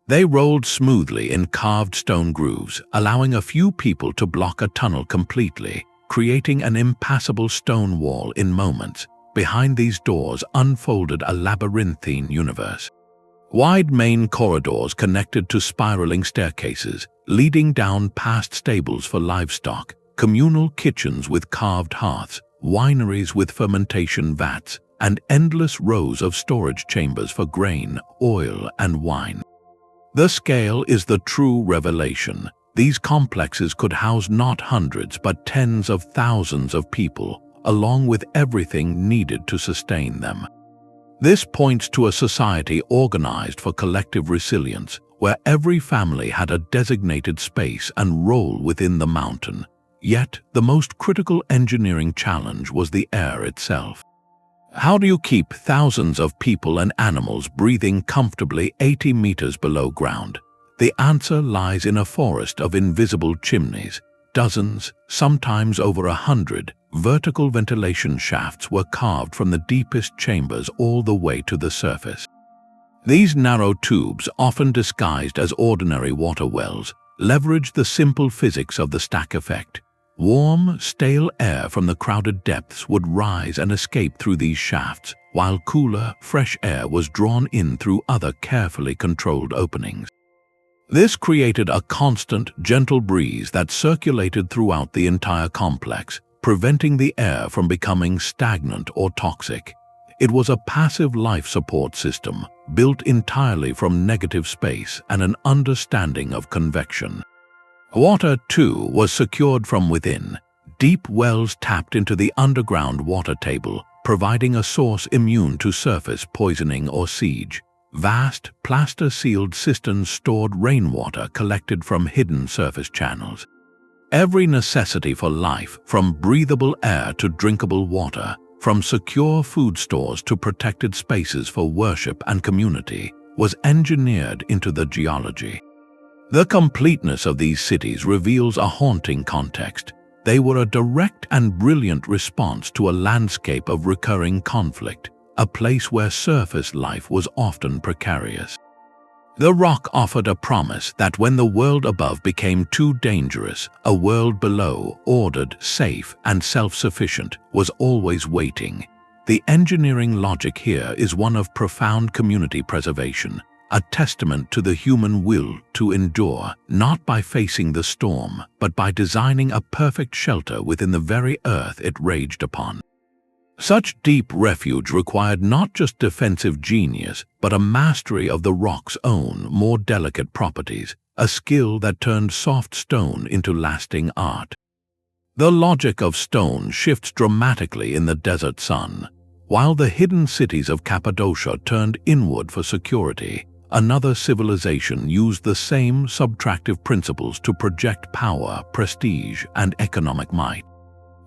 They rolled smoothly in carved stone grooves, allowing a few people to block a tunnel completely, creating an impassable stone wall in moments. Behind these doors unfolded a labyrinthine universe. Wide main corridors connected to spiraling staircases, leading down past stables for livestock, communal kitchens with carved hearths, wineries with fermentation vats, and endless rows of storage chambers for grain, oil, and wine. The scale is the true revelation. These complexes could house not hundreds but tens of thousands of people, along with everything needed to sustain them. This points to a society organized for collective resilience, where every family had a designated space and role within the mountain. Yet, the most critical engineering challenge was the air itself. How do you keep thousands of people and animals breathing comfortably 80 meters below ground? The answer lies in a forest of invisible chimneys. Dozens, sometimes over 100, vertical ventilation shafts were carved from the deepest chambers all the way to the surface. These narrow tubes, often disguised as ordinary water wells, leverage the simple physics of the stack effect. Warm, stale air from the crowded depths would rise and escape through these shafts, while cooler, fresh air was drawn in through other carefully controlled openings. This created a constant, gentle breeze that circulated throughout the entire complex, preventing the air from becoming stagnant or toxic. It was a passive life support system, built entirely from negative space and an understanding of convection. Water, too, was secured from within. Deep wells tapped into the underground water table, providing a source immune to surface poisoning or siege. Vast, plaster-sealed cisterns stored rainwater collected from hidden surface channels. Every necessity for life, from breathable air to drinkable water, from secure food stores to protected spaces for worship and community, was engineered into the geology. The completeness of these cities reveals a haunting context. They were a direct and brilliant response to a landscape of recurring conflict, a place where surface life was often precarious. The rock offered a promise that when the world above became too dangerous, a world below, ordered, safe, and self-sufficient, was always waiting. The engineering logic here is one of profound community preservation, a testament to the human will to endure, not by facing the storm, but by designing a perfect shelter within the very earth it raged upon. Such deep refuge required not just defensive genius, but a mastery of the rock's own, more delicate properties, a skill that turned soft stone into lasting art. The logic of stone shifts dramatically in the desert sun. While the hidden cities of Cappadocia turned inward for security, another civilization used the same subtractive principles to project power, prestige, and economic might.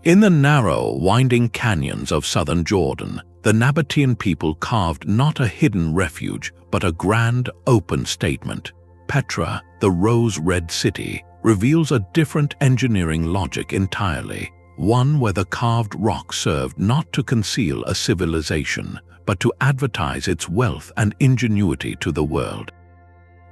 In the narrow, winding canyons of southern Jordan, the Nabatean people carved not a hidden refuge, but a grand, open statement. Petra, the rose-red city, reveals a different engineering logic entirely, one where the carved rock served not to conceal a civilization, but to advertise its wealth and ingenuity to the world.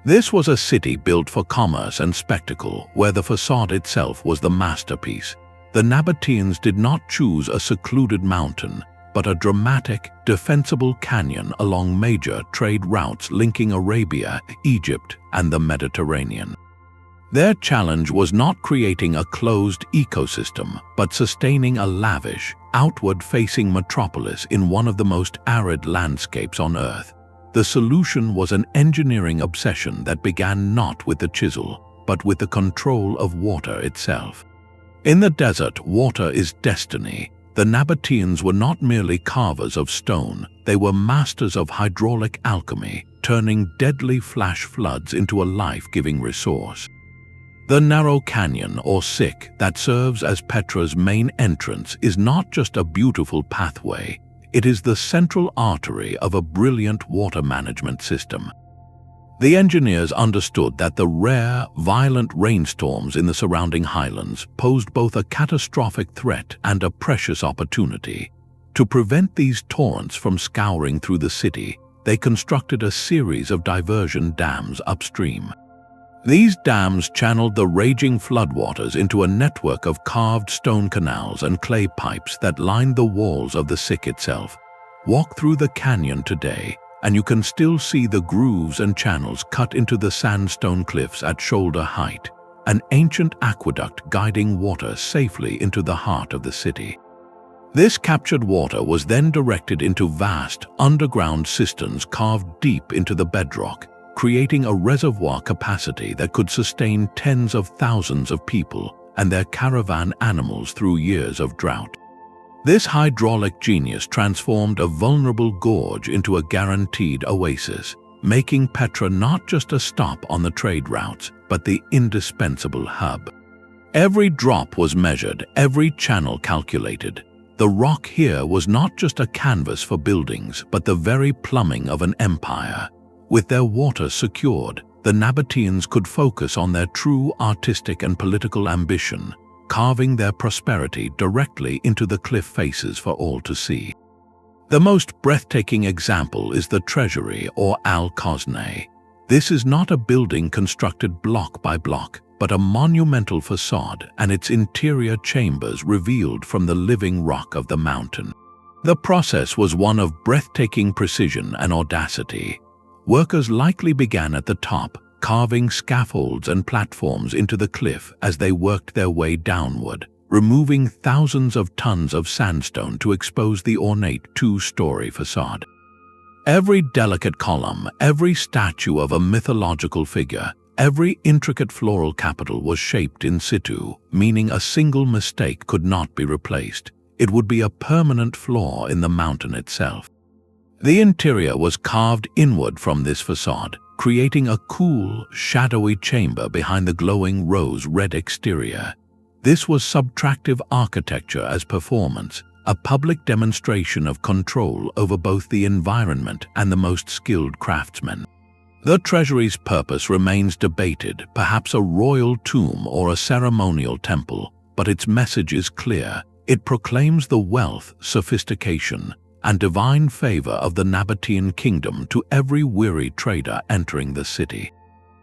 This was a city built for commerce and spectacle, where the facade itself was the masterpiece. The Nabateans did not choose a secluded mountain, but a dramatic, defensible canyon along major trade routes linking Arabia, Egypt, and the Mediterranean. Their challenge was not creating a closed ecosystem, but sustaining a lavish, outward-facing metropolis in one of the most arid landscapes on Earth. The solution was an engineering obsession that began not with the chisel, but with the control of water itself. In the desert, water is destiny. The Nabateans were not merely carvers of stone, they were masters of hydraulic alchemy, turning deadly flash floods into a life-giving resource. The narrow canyon, or sick, that serves as Petra's main entrance is not just a beautiful pathway, it is the central artery of a brilliant water management system. The engineers understood that the rare, violent rainstorms in the surrounding highlands posed both a catastrophic threat and a precious opportunity. To prevent these torrents from scouring through the city, they constructed a series of diversion dams upstream. These dams channeled the raging floodwaters into a network of carved stone canals and clay pipes that lined the walls of the sick itself. Walk through the canyon today, and you can still see the grooves and channels cut into the sandstone cliffs at shoulder height, an ancient aqueduct guiding water safely into the heart of the city. This captured water was then directed into vast, underground cisterns carved deep into the bedrock, creating a reservoir capacity that could sustain tens of thousands of people and their caravan animals through years of drought. This hydraulic genius transformed a vulnerable gorge into a guaranteed oasis, making Petra not just a stop on the trade routes, but the indispensable hub. Every drop was measured, every channel calculated. The rock here was not just a canvas for buildings, but the very plumbing of an empire. With their water secured, the Nabateans could focus on their true artistic and political ambition, carving their prosperity directly into the cliff faces for all to see. The most breathtaking example is the treasury, or Al-Khosneh. This is not a building constructed block by block, but a monumental facade and its interior chambers revealed from the living rock of the mountain. The process was one of breathtaking precision and audacity. Workers likely began at the top, carving scaffolds and platforms into the cliff as they worked their way downward, removing thousands of tons of sandstone to expose the ornate two-story facade. Every delicate column, every statue of a mythological figure, every intricate floral capital was shaped in situ, meaning a single mistake could not be replaced. It would be a permanent flaw in the mountain itself. The interior was carved inward from this facade, creating a cool, shadowy chamber behind the glowing rose-red exterior. This was subtractive architecture as performance, a public demonstration of control over both the environment and the most skilled craftsmen. The treasury's purpose remains debated, perhaps a royal tomb or a ceremonial temple, but its message is clear. It proclaims the wealth, sophistication, and divine favor of the Nabatean kingdom to every weary trader entering the city.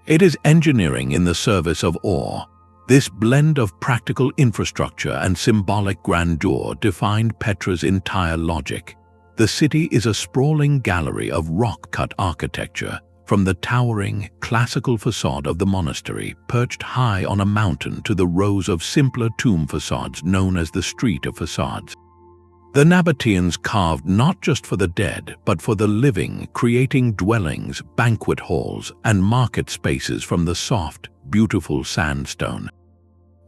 It is engineering in the service of awe. This blend of practical infrastructure and symbolic grandeur defined Petra's entire logic. The city is a sprawling gallery of rock-cut architecture, from the towering, classical facade of the monastery perched high on a mountain to the rows of simpler tomb facades known as the Street of Facades. The Nabateans carved not just for the dead, but for the living, creating dwellings, banquet halls, and market spaces from the soft, beautiful sandstone.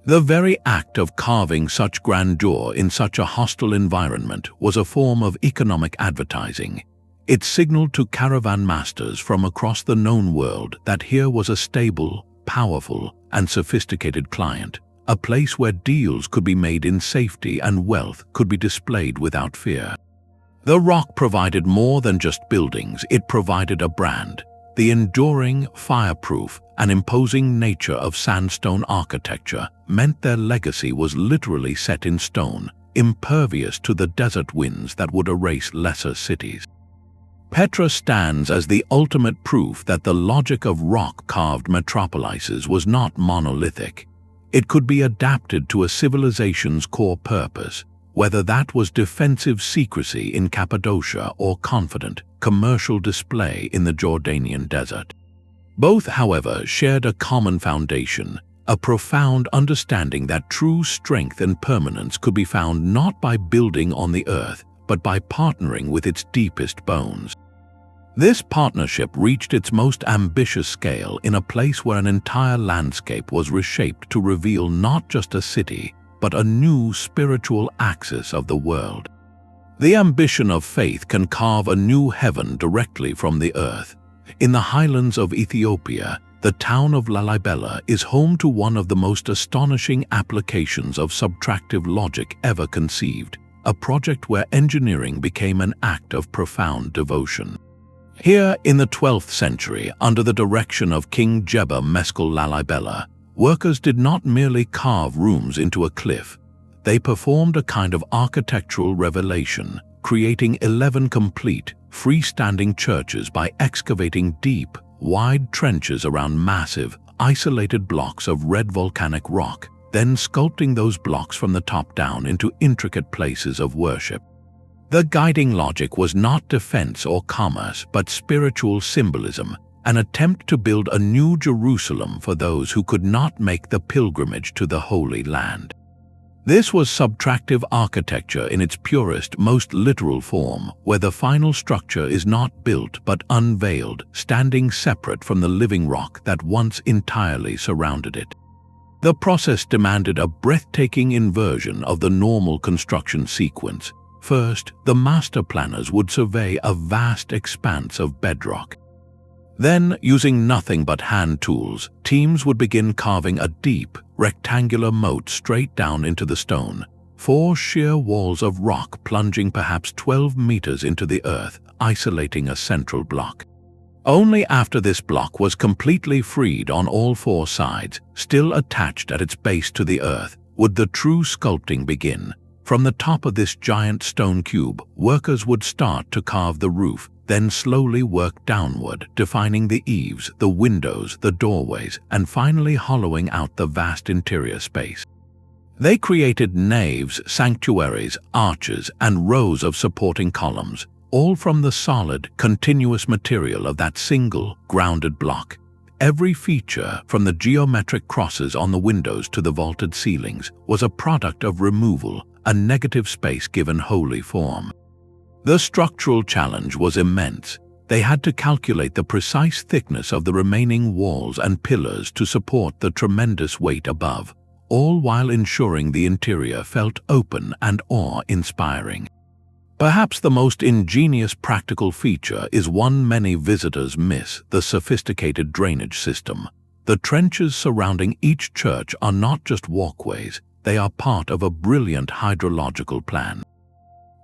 The very act of carving such grandeur in such a hostile environment was a form of economic advertising. It signaled to caravan masters from across the known world that here was a stable, powerful, and sophisticated client, a place where deals could be made in safety and wealth could be displayed without fear. The rock provided more than just buildings, it provided a brand. The enduring, fireproof, and imposing nature of sandstone architecture meant their legacy was literally set in stone, impervious to the desert winds that would erase lesser cities. Petra stands as the ultimate proof that the logic of rock-carved metropolises was not monolithic. It could be adapted to a civilization's core purpose, whether that was defensive secrecy in Cappadocia or confident, commercial display in the Jordanian desert. Both, however, shared a common foundation, a profound understanding that true strength and permanence could be found not by building on the earth, but by partnering with its deepest bones. This partnership reached its most ambitious scale in a place where an entire landscape was reshaped to reveal not just a city, but a new spiritual axis of the world. The ambition of faith can carve a new heaven directly from the earth. In the highlands of Ethiopia, the town of Lalibela is home to one of the most astonishing applications of subtractive logic ever conceived, a project where engineering became an act of profound devotion. Here, in the 12th century, under the direction of King Jebba Meskel Lalibela, workers did not merely carve rooms into a cliff. They performed a kind of architectural revelation, creating 11 complete, freestanding churches by excavating deep, wide trenches around massive, isolated blocks of red volcanic rock, then sculpting those blocks from the top down into intricate places of worship. The guiding logic was not defense or commerce, but spiritual symbolism, an attempt to build a new Jerusalem for those who could not make the pilgrimage to the Holy Land. This was subtractive architecture in its purest, most literal form, where the final structure is not built but unveiled, standing separate from the living rock that once entirely surrounded it. The process demanded a breathtaking inversion of the normal construction sequence. First, the master planners would survey a vast expanse of bedrock. Then, using nothing but hand tools, teams would begin carving a deep, rectangular moat straight down into the stone, 4 sheer walls of rock plunging perhaps 12 meters into the earth, isolating a central block. Only after this block was completely freed on all 4 sides, still attached at its base to the earth, would the true sculpting begin. From the top of this giant stone cube, workers would start to carve the roof, then slowly work downward, defining the eaves, the windows, the doorways, and finally hollowing out the vast interior space. They created naves, sanctuaries, arches, and rows of supporting columns, all from the solid, continuous material of that single, grounded block. Every feature, from the geometric crosses on the windows to the vaulted ceilings, was a product of removal, a negative space given holy form. The structural challenge was immense. They had to calculate the precise thickness of the remaining walls and pillars to support the tremendous weight above, all while ensuring the interior felt open and awe-inspiring. Perhaps the most ingenious practical feature is one many visitors miss: the sophisticated drainage system. The trenches surrounding each church are not just walkways, they are part of a brilliant hydrological plan.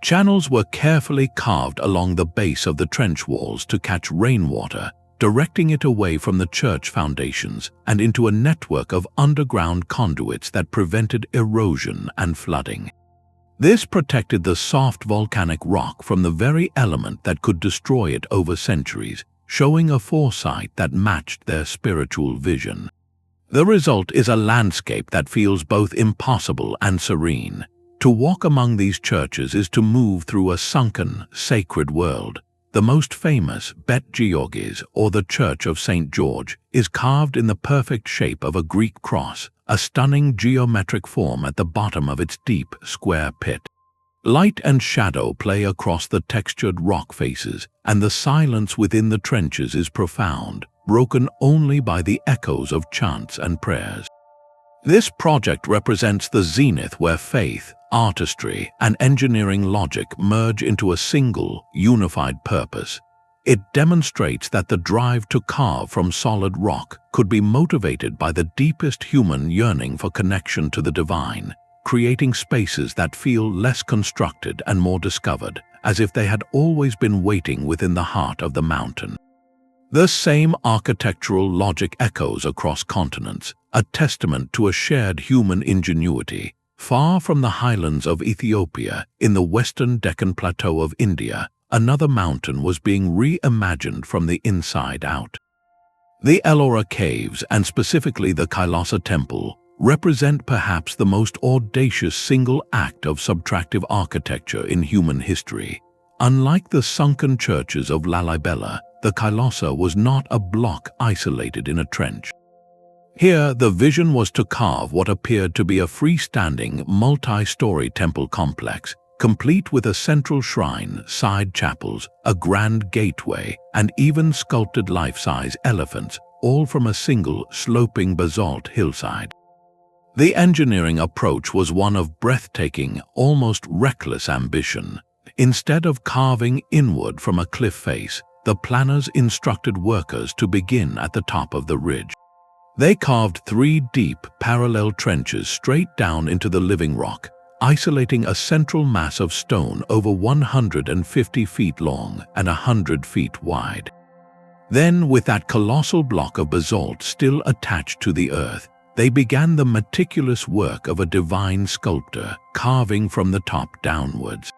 Channels were carefully carved along the base of the trench walls to catch rainwater, directing it away from the church foundations and into a network of underground conduits that prevented erosion and flooding. This protected the soft volcanic rock from the very element that could destroy it over centuries, showing a foresight that matched their spiritual vision. The result is a landscape that feels both impossible and serene. To walk among these churches is to move through a sunken, sacred world. The most famous, Bet Georgis, or the Church of St. George, is carved in the perfect shape of a Greek cross, a stunning geometric form at the bottom of its deep, square pit. Light and shadow play across the textured rock faces, and the silence within the trenches is profound, broken only by the echoes of chants and prayers. This project represents the zenith where faith, artistry, and engineering logic merge into a single, unified purpose. It demonstrates that the drive to carve from solid rock could be motivated by the deepest human yearning for connection to the divine, creating spaces that feel less constructed and more discovered, as if they had always been waiting within the heart of the mountain. The same architectural logic echoes across continents, a testament to a shared human ingenuity. Far from the highlands of Ethiopia, in the western Deccan Plateau of India, another mountain was being reimagined from the inside out. The Ellora Caves, and specifically the Kailasa Temple, represent perhaps the most audacious single act of subtractive architecture in human history. Unlike the sunken churches of Lalibela, the Kailasa was not a block isolated in a trench. Here, the vision was to carve what appeared to be a freestanding, multi-story temple complex, complete with a central shrine, side chapels, a grand gateway, and even sculpted life-size elephants, all from a single, sloping basalt hillside. The engineering approach was one of breathtaking, almost reckless ambition. Instead of carving inward from a cliff face, the planners instructed workers to begin at the top of the ridge. They carved 3 deep, parallel trenches straight down into the living rock, isolating a central mass of stone over 150 feet long and 100 feet wide. Then, with that colossal block of basalt still attached to the earth, they began the meticulous work of a divine sculptor, carving from the top downwards.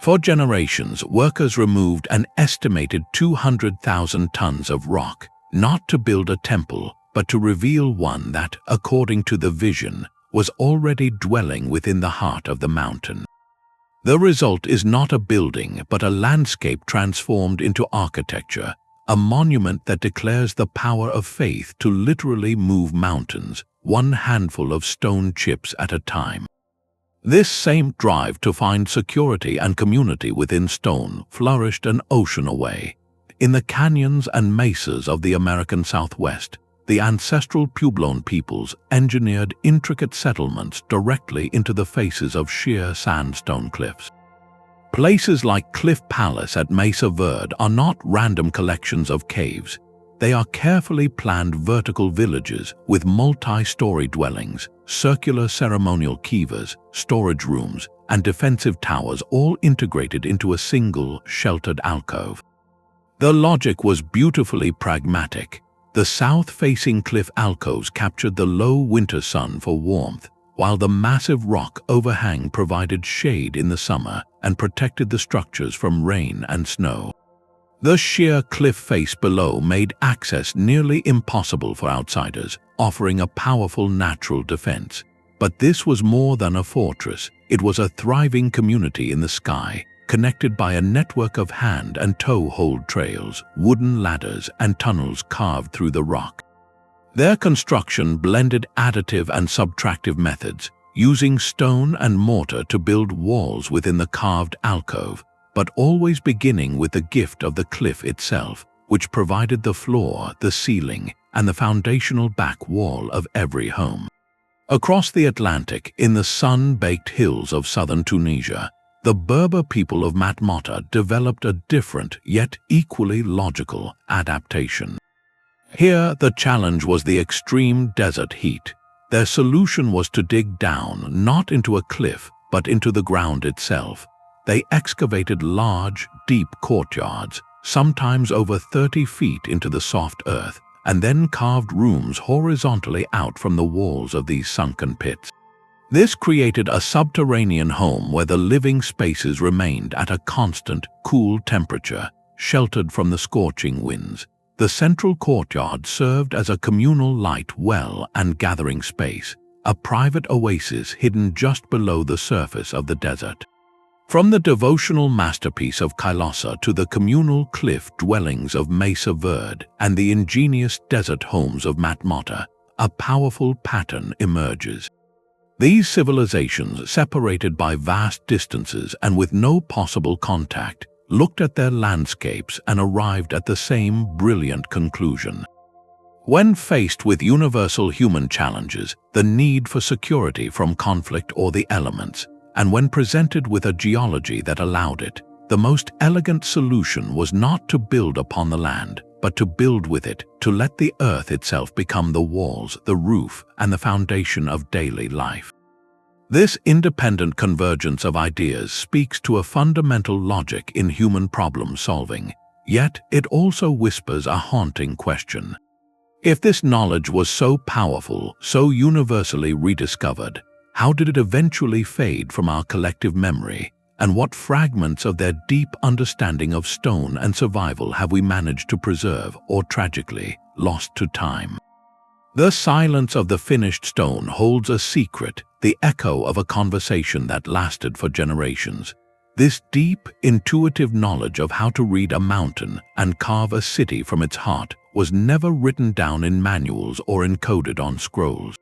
For generations, workers removed an estimated 200,000 tons of rock, not to build a temple, but to reveal one that, according to the vision, was already dwelling within the heart of the mountain. The result is not a building, but a landscape transformed into architecture, a monument that declares the power of faith to literally move mountains, one handful of stone chips at a time. This same drive to find security and community within stone flourished an ocean away. In the canyons and mesas of the American Southwest, the ancestral Puebloan peoples engineered intricate settlements directly into the faces of sheer sandstone cliffs. Places like Cliff Palace at Mesa Verde are not random collections of caves. They are carefully planned vertical villages with multi-story dwellings, circular ceremonial kivas, storage rooms, and defensive towers all integrated into a single, sheltered alcove. The logic was beautifully pragmatic. The south-facing cliff alcoves captured the low winter sun for warmth, while the massive rock overhang provided shade in the summer and protected the structures from rain and snow. The sheer cliff face below made access nearly impossible for outsiders, offering a powerful natural defense. But this was more than a fortress. It was a thriving community in the sky, connected by a network of hand and toe-hold trails, wooden ladders, and tunnels carved through the rock. Their construction blended additive and subtractive methods, using stone and mortar to build walls within the carved alcove, but always beginning with the gift of the cliff itself, which provided the floor, the ceiling, and the foundational back wall of every home. Across the Atlantic, in the sun-baked hills of southern Tunisia, the Berber people of Matmata developed a different, yet equally logical, adaptation. Here, the challenge was the extreme desert heat. Their solution was to dig down, not into a cliff, but into the ground itself. they excavated large, deep courtyards, sometimes over 30 feet into the soft earth, and then carved rooms horizontally out from the walls of these sunken pits. This created a subterranean home where the living spaces remained at a constant, cool temperature, sheltered from the scorching winds. The central courtyard served as a communal light well and gathering space, a private oasis hidden just below the surface of the desert. From the devotional masterpiece of Kailasa to the communal cliff dwellings of Mesa Verde and the ingenious desert homes of Matmata, a powerful pattern emerges. These civilizations, separated by vast distances and with no possible contact, looked at their landscapes and arrived at the same brilliant conclusion. When faced with universal human challenges, the need for security from conflict or the elements, and when presented with a geology that allowed it, the most elegant solution was not to build upon the land, but to build with it, to let the earth itself become the walls, the roof, and the foundation of daily life. This independent convergence of ideas speaks to a fundamental logic in human problem solving, yet it also whispers a haunting question. If this knowledge was so powerful, so universally rediscovered, how did it eventually fade from our collective memory, and what fragments of their deep understanding of stone and survival have we managed to preserve or, tragically, lost to time? The silence of the finished stone holds a secret, the echo of a conversation that lasted for generations. This deep, intuitive knowledge of how to read a mountain and carve a city from its heart was never written down in manuals or encoded on scrolls.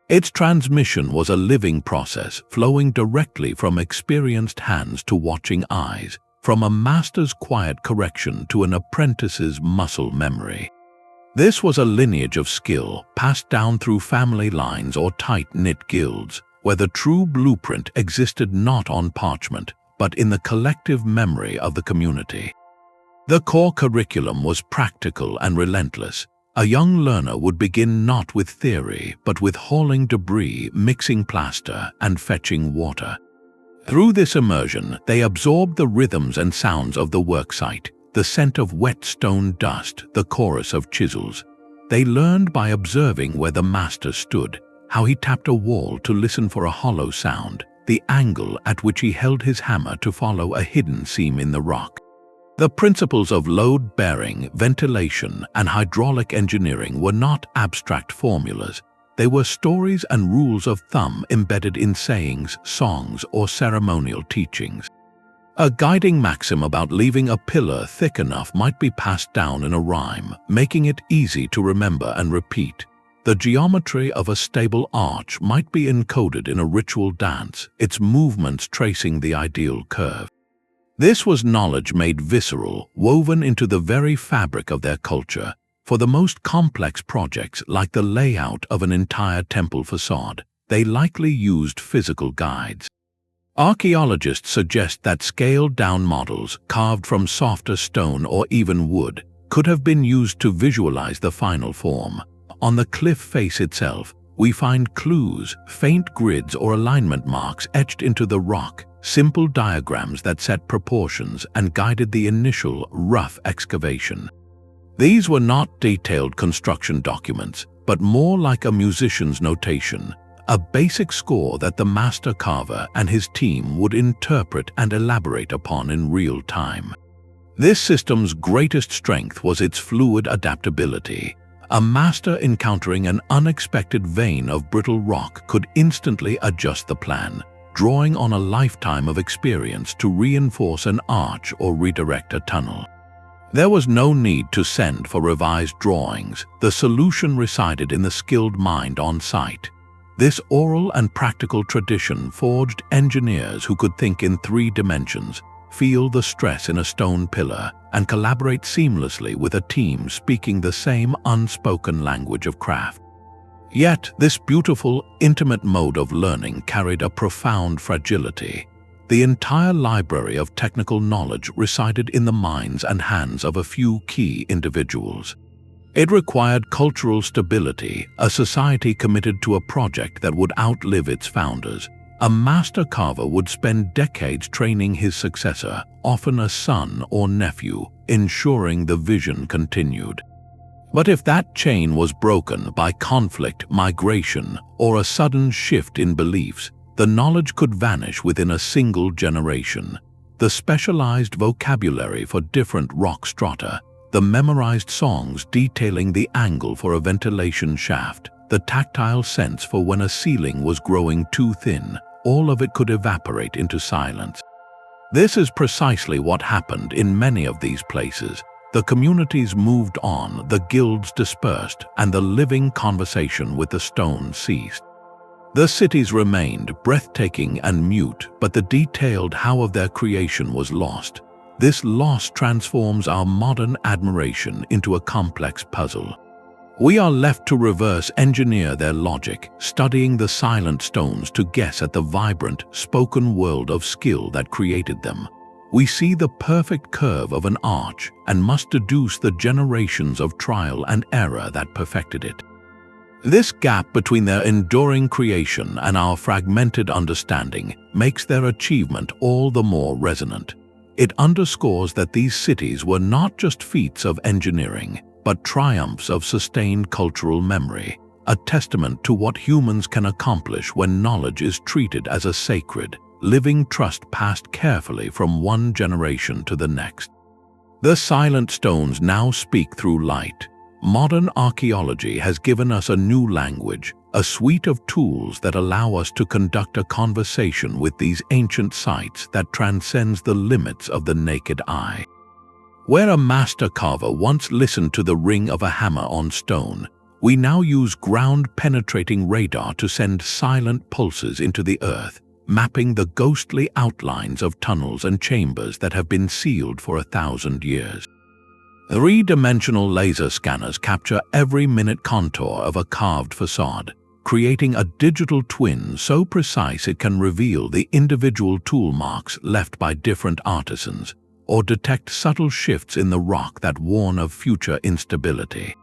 Its transmission was a living process, flowing directly from experienced hands to watching eyes, from a master's quiet correction to an apprentice's muscle memory. This was a lineage of skill, passed down through family lines or tight-knit guilds, where the true blueprint existed not on parchment, but in the collective memory of the community. The core curriculum was practical and relentless. A young learner would begin not with theory, but with hauling debris, mixing plaster, and fetching water. Through this immersion, they absorbed the rhythms and sounds of the worksite, the scent of wet stone dust, the chorus of chisels. They learned by observing where the master stood, how he tapped a wall to listen for a hollow sound, the angle at which he held his hammer to follow a hidden seam in the rock. The principles of load-bearing, ventilation, and hydraulic engineering were not abstract formulas. They were stories and rules of thumb embedded in sayings, songs, or ceremonial teachings. A guiding maxim about leaving a pillar thick enough might be passed down in a rhyme, making it easy to remember and repeat. The geometry of a stable arch might be encoded in a ritual dance, its movements tracing the ideal curve. This was knowledge made visceral, woven into the very fabric of their culture. For the most complex projects, like the layout of an entire temple facade, they likely used physical guides. Archaeologists suggest that scaled-down models, carved from softer stone or even wood, could have been used to visualize the final form. On the cliff face itself, we find clues, faint grids or alignment marks etched into the rock, simple diagrams that set proportions and guided the initial, rough excavation. These were not detailed construction documents, but more like a musician's notation, a basic score that the master carver and his team would interpret and elaborate upon in real time. This system's greatest strength was its fluid adaptability. A master encountering an unexpected vein of brittle rock could instantly adjust the plan, drawing on a lifetime of experience to reinforce an arch or redirect a tunnel. There was no need to send for revised drawings. The solution resided in the skilled mind on site. This oral and practical tradition forged engineers who could think in 3 dimensions, feel the stress in a stone pillar, and collaborate seamlessly with a team speaking the same unspoken language of craft. Yet, this beautiful, intimate mode of learning carried a profound fragility. The entire library of technical knowledge resided in the minds and hands of a few key individuals. It required cultural stability, a society committed to a project that would outlive its founders, A master carver would spend decades training his successor, often a son or nephew, ensuring the vision continued. But if that chain was broken by conflict, migration, or a sudden shift in beliefs, the knowledge could vanish within a single generation. The specialized vocabulary for different rock strata, the memorized songs detailing the angle for a ventilation shaft, the tactile sense for when a ceiling was growing too thin, all of it could evaporate into silence. This is precisely what happened in many of these places. The communities moved on, the guilds dispersed, and the living conversation with the stone ceased. The cities remained breathtaking and mute, but the detailed how of their creation was lost. This loss transforms our modern admiration into a complex puzzle. We are left to reverse engineer their logic, studying the silent stones to guess at the vibrant, spoken world of skill that created them. We see the perfect curve of an arch and must deduce the generations of trial and error that perfected it. This gap between their enduring creation and our fragmented understanding makes their achievement all the more resonant. It underscores that these cities were not just feats of engineering, but triumphs of sustained cultural memory, a testament to what humans can accomplish when knowledge is treated as a sacred, living trust passed carefully from one generation to the next. The silent stones now speak through light. Modern archaeology has given us a new language, a suite of tools that allow us to conduct a conversation with these ancient sites that transcends the limits of the naked eye. Where a master carver once listened to the ring of a hammer on stone, we now use ground-penetrating radar to send silent pulses into the earth, mapping the ghostly outlines of tunnels and chambers that have been sealed for 1,000 years. Three-dimensional laser scanners capture every minute contour of a carved facade, creating a digital twin so precise it can reveal the individual tool marks left by different artisans, or detect subtle shifts in the rock that warn of future instability.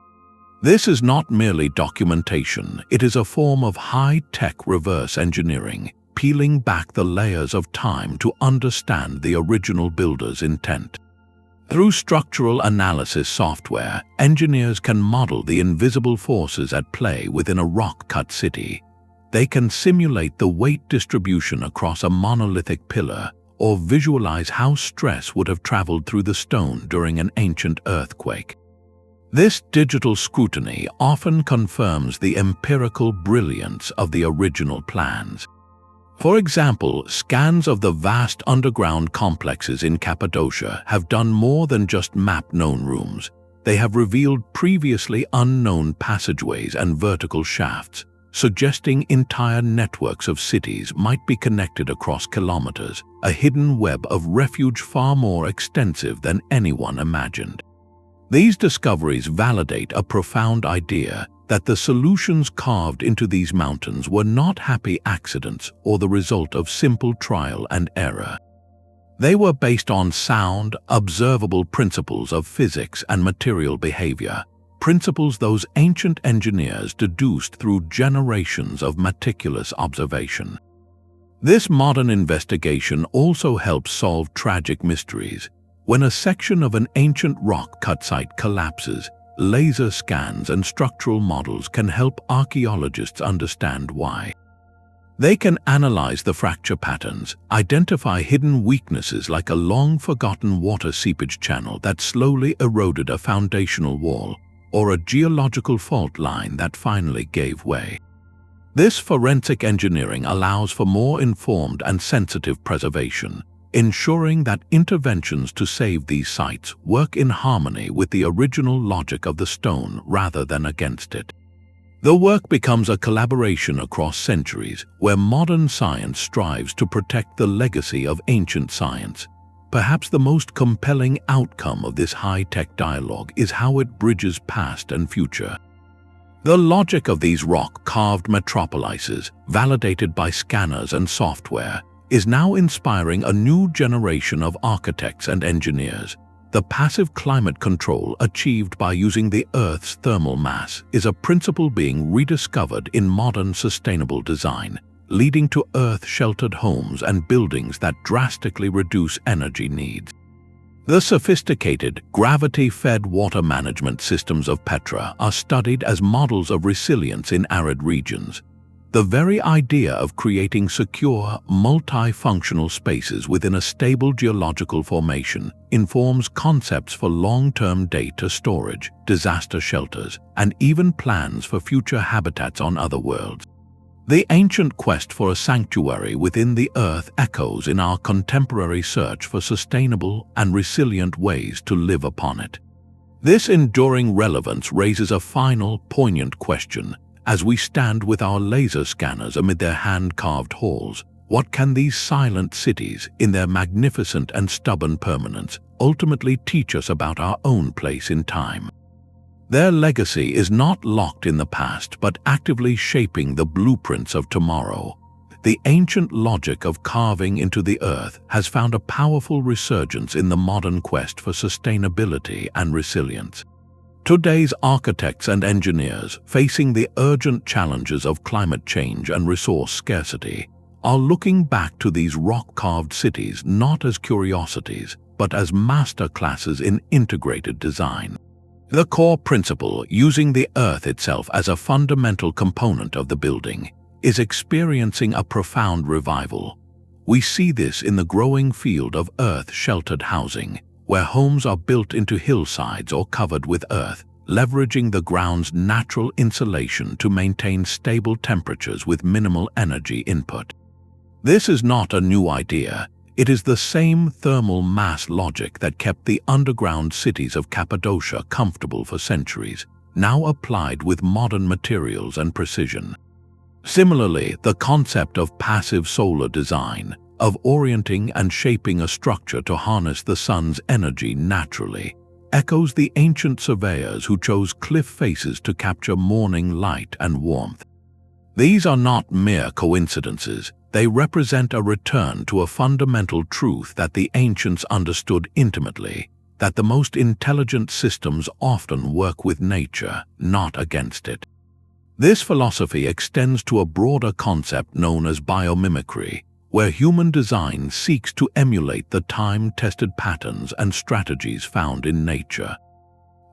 This is not merely documentation, it is a form of high-tech reverse engineering, peeling back the layers of time to understand the original builder's intent. Through structural analysis software, engineers can model the invisible forces at play within a rock-cut city. They can simulate the weight distribution across a monolithic pillar, or visualize how stress would have traveled through the stone during an ancient earthquake. This digital scrutiny often confirms the empirical brilliance of the original plans. For example, scans of the vast underground complexes in Cappadocia have done more than just map known rooms. They have revealed previously unknown passageways and vertical shafts, suggesting entire networks of cities might be connected across kilometers, a hidden web of refuge far more extensive than anyone imagined. These discoveries validate a profound idea that the solutions carved into these mountains were not happy accidents or the result of simple trial and error. They were based on sound, observable principles of physics and material behavior, principles those ancient engineers deduced through generations of meticulous observation. This modern investigation also helps solve tragic mysteries. When a section of an ancient rock-cut site collapses, laser scans and structural models can help archaeologists understand why. They can analyze the fracture patterns, identify hidden weaknesses like a long-forgotten water seepage channel that slowly eroded a foundational wall, or a geological fault line that finally gave way. This forensic engineering allows for more informed and sensitive preservation, ensuring that interventions to save these sites work in harmony with the original logic of the stone rather than against it. The work becomes a collaboration across centuries where modern science strives to protect the legacy of ancient science. Perhaps the most compelling outcome of this high-tech dialogue is how it bridges past and future. The logic of these rock-carved metropolises, validated by scanners and software, is now inspiring a new generation of architects and engineers. The passive climate control achieved by using the Earth's thermal mass is a principle being rediscovered in modern sustainable design, leading to earth-sheltered homes and buildings that drastically reduce energy needs. The sophisticated, gravity-fed water management systems of Petra are studied as models of resilience in arid regions. The very idea of creating secure, multifunctional spaces within a stable geological formation informs concepts for long-term data storage, disaster shelters, and even plans for future habitats on other worlds. The ancient quest for a sanctuary within the Earth echoes in our contemporary search for sustainable and resilient ways to live upon it. This enduring relevance raises a final, poignant question. As we stand with our laser scanners amid their hand-carved halls, what can these silent cities, in their magnificent and stubborn permanence, ultimately teach us about our own place in time? Their legacy is not locked in the past but actively shaping the blueprints of tomorrow. The ancient logic of carving into the earth has found a powerful resurgence in the modern quest for sustainability and resilience. Today's architects and engineers, facing the urgent challenges of climate change and resource scarcity, are looking back to these rock-carved cities not as curiosities, but as master classes in integrated design. The core principle, using the earth itself as a fundamental component of the building, is experiencing a profound revival. We see this in the growing field of earth-sheltered housing, where homes are built into hillsides or covered with earth, leveraging the ground's natural insulation to maintain stable temperatures with minimal energy input. This is not a new idea. It is the same thermal mass logic that kept the underground cities of Cappadocia comfortable for centuries, now applied with modern materials and precision. Similarly, the concept of passive solar design, of orienting and shaping a structure to harness the sun's energy naturally, echoes the ancient surveyors who chose cliff faces to capture morning light and warmth. These are not mere coincidences. They represent a return to a fundamental truth that the ancients understood intimately, that the most intelligent systems often work with nature, not against it. This philosophy extends to a broader concept known as biomimicry, where human design seeks to emulate the time-tested patterns and strategies found in nature.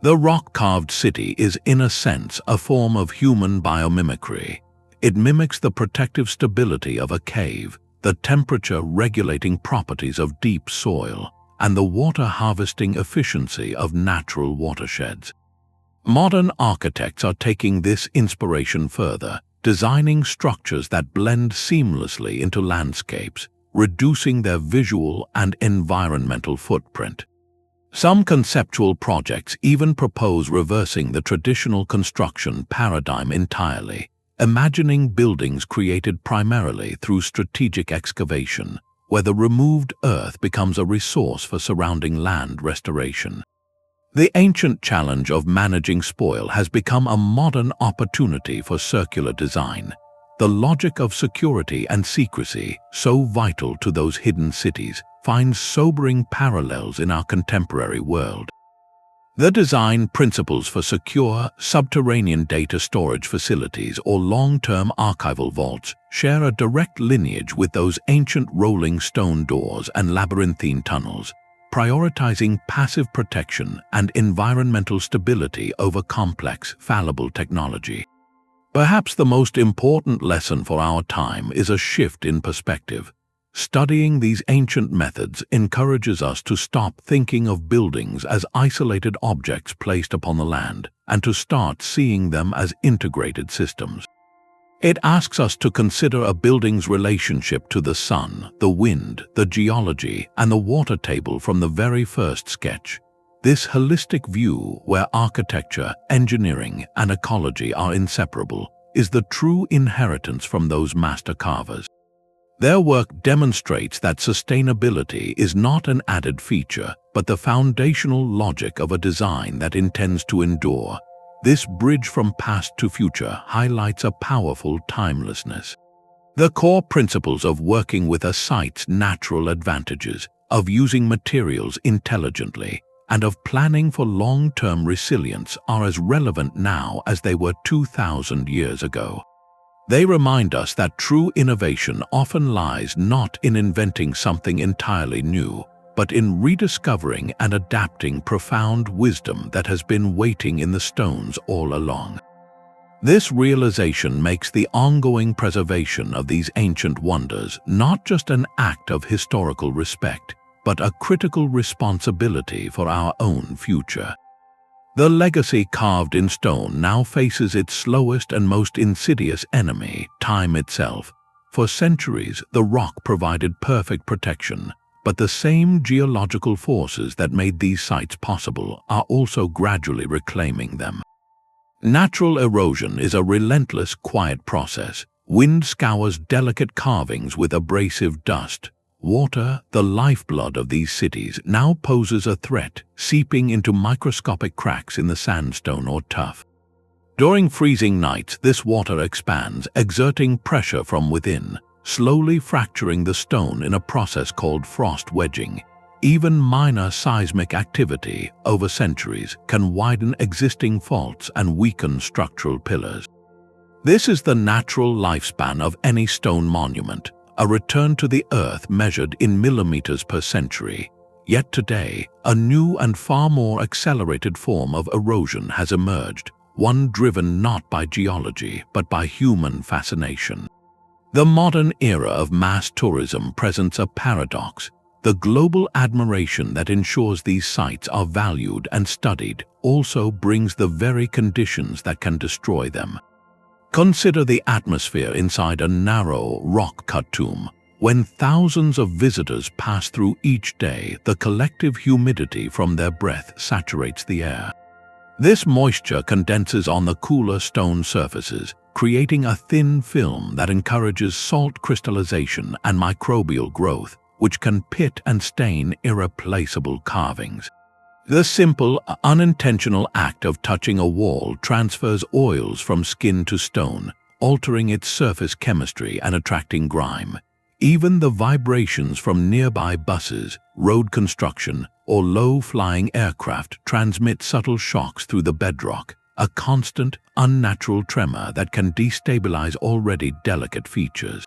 The rock-carved city is, in a sense, a form of human biomimicry. It mimics the protective stability of a cave, the temperature-regulating properties of deep soil, and the water-harvesting efficiency of natural watersheds. Modern architects are taking this inspiration further, designing structures that blend seamlessly into landscapes, reducing their visual and environmental footprint. Some conceptual projects even propose reversing the traditional construction paradigm entirely, imagining buildings created primarily through strategic excavation, where the removed earth becomes a resource for surrounding land restoration. The ancient challenge of managing spoil has become a modern opportunity for circular design. The logic of security and secrecy, so vital to those hidden cities, finds sobering parallels in our contemporary world. The design principles for secure, subterranean data storage facilities or long-term archival vaults share a direct lineage with those ancient rolling stone doors and labyrinthine tunnels, prioritizing passive protection and environmental stability over complex, fallible technology. Perhaps the most important lesson for our time is a shift in perspective. Studying these ancient methods encourages us to stop thinking of buildings as isolated objects placed upon the land and to start seeing them as integrated systems. It asks us to consider a building's relationship to the sun, the wind, the geology, and the water table from the very first sketch. This holistic view, where architecture, engineering, and ecology are inseparable, is the true inheritance from those master carvers. Their work demonstrates that sustainability is not an added feature, but the foundational logic of a design that intends to endure. This bridge from past to future highlights a powerful timelessness. The core principles of working with a site's natural advantages, of using materials intelligently, and of planning for long-term resilience are as relevant now as they were 2,000 years ago. They remind us that true innovation often lies not in inventing something entirely new, but in rediscovering and adapting profound wisdom that has been waiting in the stones all along. This realization makes the ongoing preservation of these ancient wonders not just an act of historical respect, but a critical responsibility for our own future. The legacy carved in stone now faces its slowest and most insidious enemy, time itself. For centuries, the rock provided perfect protection, but the same geological forces that made these sites possible are also gradually reclaiming them. Natural erosion is a relentless, quiet process. Wind scours delicate carvings with abrasive dust. Water, the lifeblood of these cities, now poses a threat, seeping into microscopic cracks in the sandstone or tuff. During freezing nights, this water expands, exerting pressure from within, slowly fracturing the stone in a process called frost wedging. Even minor seismic activity over centuries can widen existing faults and weaken structural pillars. This is the natural lifespan of any stone monument, a return to the earth measured in millimeters per century. Yet today, a new and far more accelerated form of erosion has emerged, one driven not by geology but by human fascination. The modern era of mass tourism presents a paradox. The global admiration that ensures these sites are valued and studied also brings the very conditions that can destroy them. Consider the atmosphere inside a narrow, rock-cut tomb. When thousands of visitors pass through each day, the collective humidity from their breath saturates the air. This moisture condenses on the cooler stone surfaces, creating a thin film that encourages salt crystallization and microbial growth, which can pit and stain irreplaceable carvings. The simple, unintentional act of touching a wall transfers oils from skin to stone, altering its surface chemistry and attracting grime. Even the vibrations from nearby buses, road construction, or low-flying aircraft transmit subtle shocks through the bedrock, a constant, unnatural tremor that can destabilize already delicate features.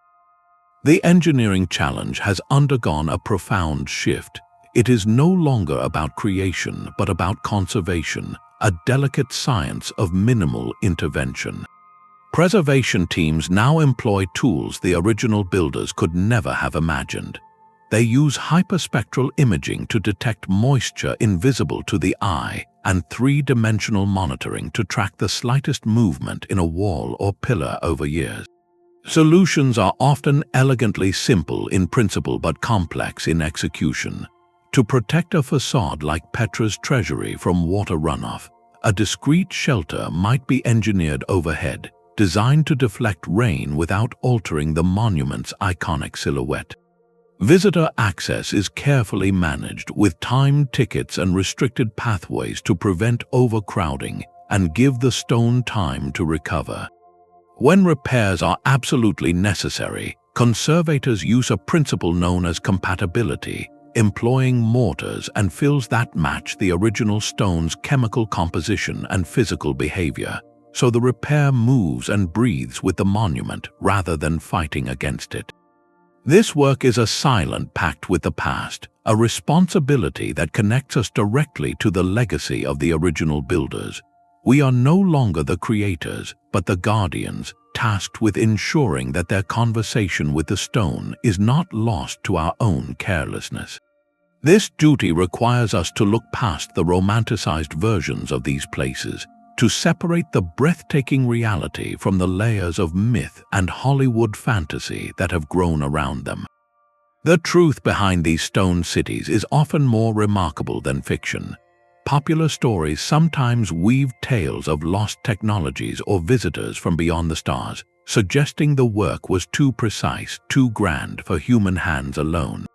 The engineering challenge has undergone a profound shift. It is no longer about creation but about conservation, a delicate science of minimal intervention. Preservation teams now employ tools the original builders could never have imagined. They use hyperspectral imaging to detect moisture invisible to the eye and three-dimensional monitoring to track the slightest movement in a wall or pillar over years. Solutions are often elegantly simple in principle but complex in execution. To protect a facade like Petra's treasury from water runoff, a discreet shelter might be engineered overhead, designed to deflect rain without altering the monument's iconic silhouette. Visitor access is carefully managed with timed tickets and restricted pathways to prevent overcrowding and give the stone time to recover. When repairs are absolutely necessary, conservators use a principle known as compatibility, employing mortars and fills that match the original stone's chemical composition and physical behavior, so the repair moves and breathes with the monument rather than fighting against it. This work is a silent pact with the past, a responsibility that connects us directly to the legacy of the original builders. We are no longer the creators, but the guardians, tasked with ensuring that their conversation with the stone is not lost to our own carelessness. This duty requires us to look past the romanticized versions of these places, to separate the breathtaking reality from the layers of myth and Hollywood fantasy that have grown around them. The truth behind these stone cities is often more remarkable than fiction. Popular stories sometimes weave tales of lost technologies or visitors from beyond the stars, suggesting the work was too precise, too grand for human hands alone.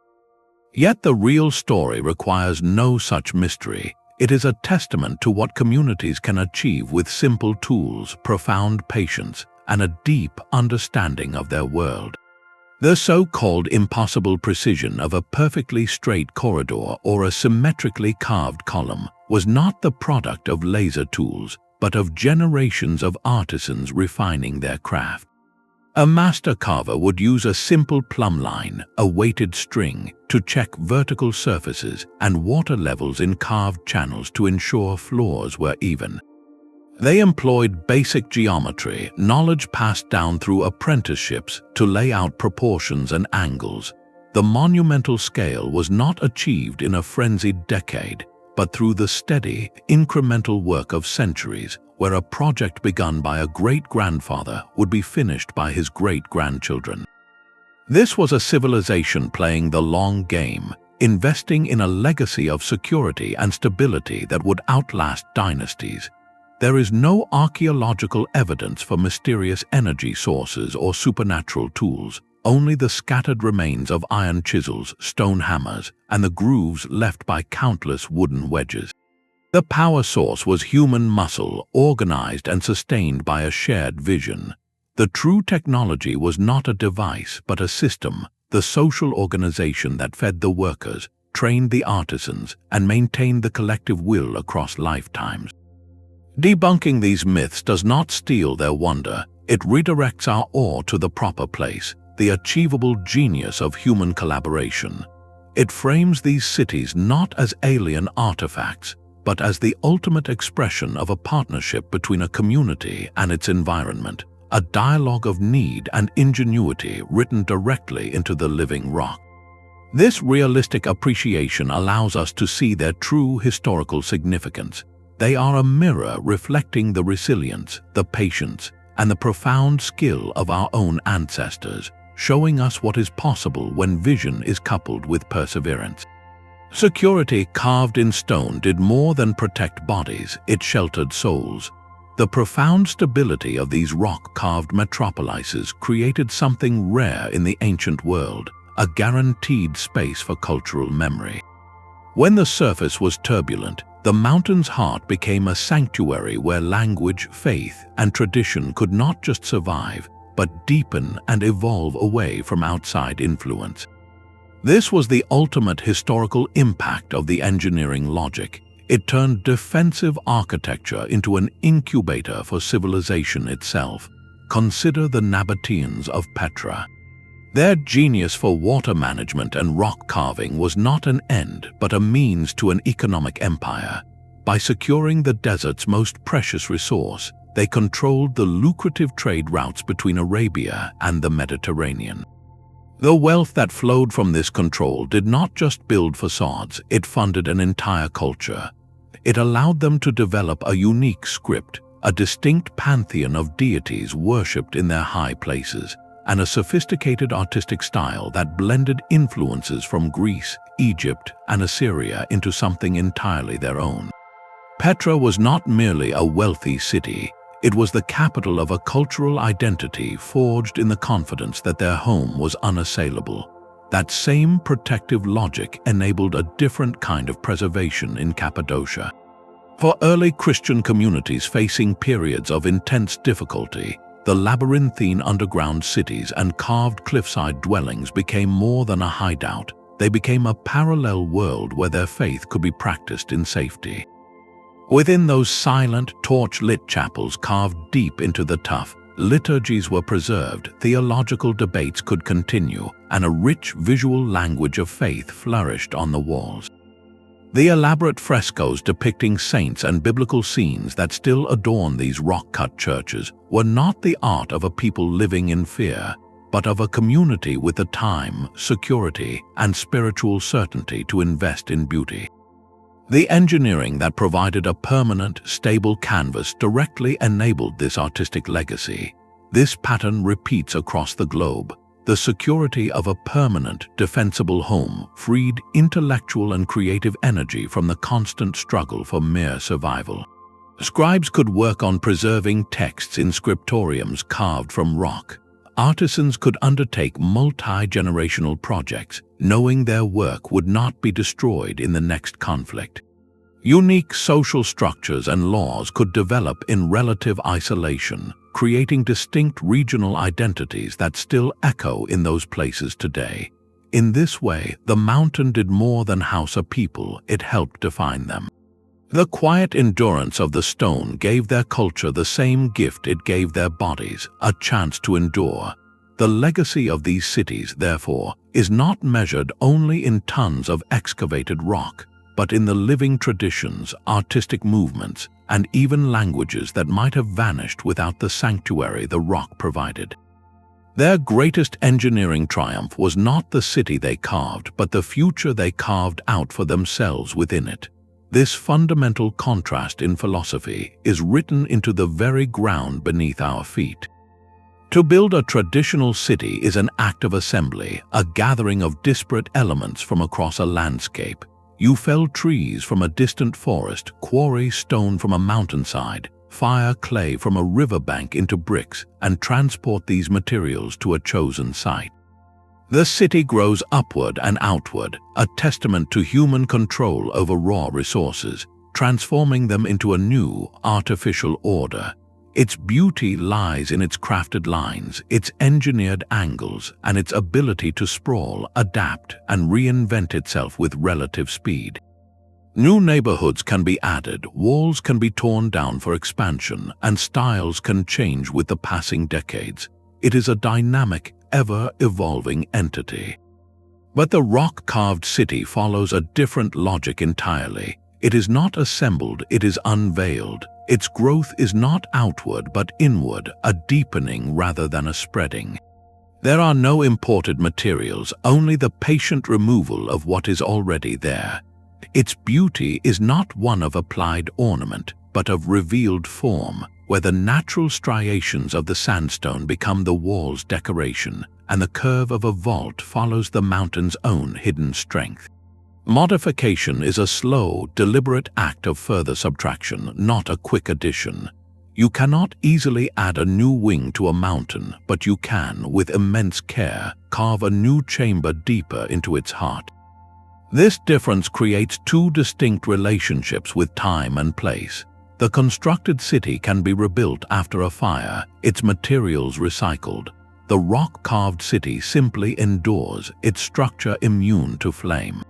Yet the real story requires no such mystery. It is a testament to what communities can achieve with simple tools, profound patience, and a deep understanding of their world. The so-called impossible precision of a perfectly straight corridor or a symmetrically carved column was not the product of laser tools, but of generations of artisans refining their craft. A master carver would use a simple plumb line, a weighted string, to check vertical surfaces and water levels in carved channels to ensure floors were even. They employed basic geometry, knowledge passed down through apprenticeships, to lay out proportions and angles. The monumental scale was not achieved in a frenzied decade, but through the steady, incremental work of centuries, where a project begun by a great-grandfather would be finished by his great-grandchildren. This was a civilization playing the long game, investing in a legacy of security and stability that would outlast dynasties. There is no archaeological evidence for mysterious energy sources or supernatural tools, only the scattered remains of iron chisels, stone hammers, and the grooves left by countless wooden wedges. The power source was human muscle, organized and sustained by a shared vision. The true technology was not a device, but a system, the social organization that fed the workers, trained the artisans, and maintained the collective will across lifetimes. Debunking these myths does not steal their wonder, it redirects our awe to the proper place, the achievable genius of human collaboration. It frames these cities not as alien artifacts, but as the ultimate expression of a partnership between a community and its environment, a dialogue of need and ingenuity written directly into the living rock. This realistic appreciation allows us to see their true historical significance. They are a mirror reflecting the resilience, the patience, and the profound skill of our own ancestors, showing us what is possible when vision is coupled with perseverance. Security carved in stone did more than protect bodies, it sheltered souls. The profound stability of these rock-carved metropolises created something rare in the ancient world, a guaranteed space for cultural memory. When the surface was turbulent, the mountain's heart became a sanctuary where language, faith, and tradition could not just survive, but deepen and evolve away from outside influence. This was the ultimate historical impact of the engineering logic. It turned defensive architecture into an incubator for civilization itself. Consider the Nabateans of Petra. Their genius for water management and rock carving was not an end, but a means to an economic empire. By securing the desert's most precious resource, they controlled the lucrative trade routes between Arabia and the Mediterranean. The wealth that flowed from this control did not just build facades, it funded an entire culture. It allowed them to develop a unique script, a distinct pantheon of deities worshipped in their high places, and a sophisticated artistic style that blended influences from Greece, Egypt, and Assyria into something entirely their own. Petra was not merely a wealthy city, it was the capital of a cultural identity forged in the confidence that their home was unassailable. That same protective logic enabled a different kind of preservation in Cappadocia. For early Christian communities facing periods of intense difficulty, the labyrinthine underground cities and carved cliffside dwellings became more than a hideout. They became a parallel world where their faith could be practiced in safety. Within those silent, torch-lit chapels carved deep into the tuff, liturgies were preserved, theological debates could continue, and a rich visual language of faith flourished on the walls. The elaborate frescoes depicting saints and biblical scenes that still adorn these rock-cut churches were not the art of a people living in fear, but of a community with the time, security, and spiritual certainty to invest in beauty. The engineering that provided a permanent, stable canvas directly enabled this artistic legacy. This pattern repeats across the globe. The security of a permanent, defensible home freed intellectual and creative energy from the constant struggle for mere survival. Scribes could work on preserving texts in scriptoriums carved from rock. Artisans could undertake multi-generational projects, knowing their work would not be destroyed in the next conflict. Unique social structures and laws could develop in relative isolation, creating distinct regional identities that still echo in those places today. In this way, the mountain did more than house a people, it helped define them. The quiet endurance of the stone gave their culture the same gift it gave their bodies, a chance to endure, The legacy of these cities, therefore, is not measured only in tons of excavated rock, but in the living traditions, artistic movements, and even languages that might have vanished without the sanctuary the rock provided. Their greatest engineering triumph was not the city they carved, but the future they carved out for themselves within it. This fundamental contrast in philosophy is written into the very ground beneath our feet. To build a traditional city is an act of assembly, a gathering of disparate elements from across a landscape. You fell trees from a distant forest, quarry stone from a mountainside, fire clay from a riverbank into bricks, and transport these materials to a chosen site. The city grows upward and outward, a testament to human control over raw resources, transforming them into a new, artificial order. Its beauty lies in its crafted lines, its engineered angles, and its ability to sprawl, adapt, and reinvent itself with relative speed. New neighborhoods can be added, walls can be torn down for expansion, and styles can change with the passing decades. It is a dynamic, ever-evolving entity. But the rock-carved city follows a different logic entirely. It is not assembled, it is unveiled. Its growth is not outward but inward, a deepening rather than a spreading. There are no imported materials, only the patient removal of what is already there. Its beauty is not one of applied ornament, but of revealed form, where the natural striations of the sandstone become the wall's decoration, and the curve of a vault follows the mountain's own hidden strength. Modification is a slow, deliberate act of further subtraction, not a quick addition. You cannot easily add a new wing to a mountain, but you can, with immense care, carve a new chamber deeper into its heart. This difference creates two distinct relationships with time and place. The constructed city can be rebuilt after a fire, its materials recycled. The rock-carved city simply endures, its structure immune to flame.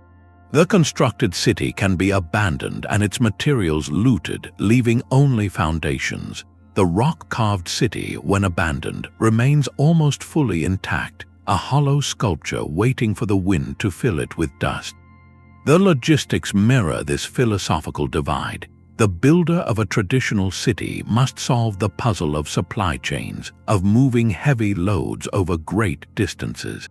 The constructed city can be abandoned and its materials looted, leaving only foundations. The rock-carved city, when abandoned, remains almost fully intact, a hollow sculpture waiting for the wind to fill it with dust. The logistics mirror this philosophical divide. The builder of a traditional city must solve the puzzle of supply chains, of moving heavy loads over great distances.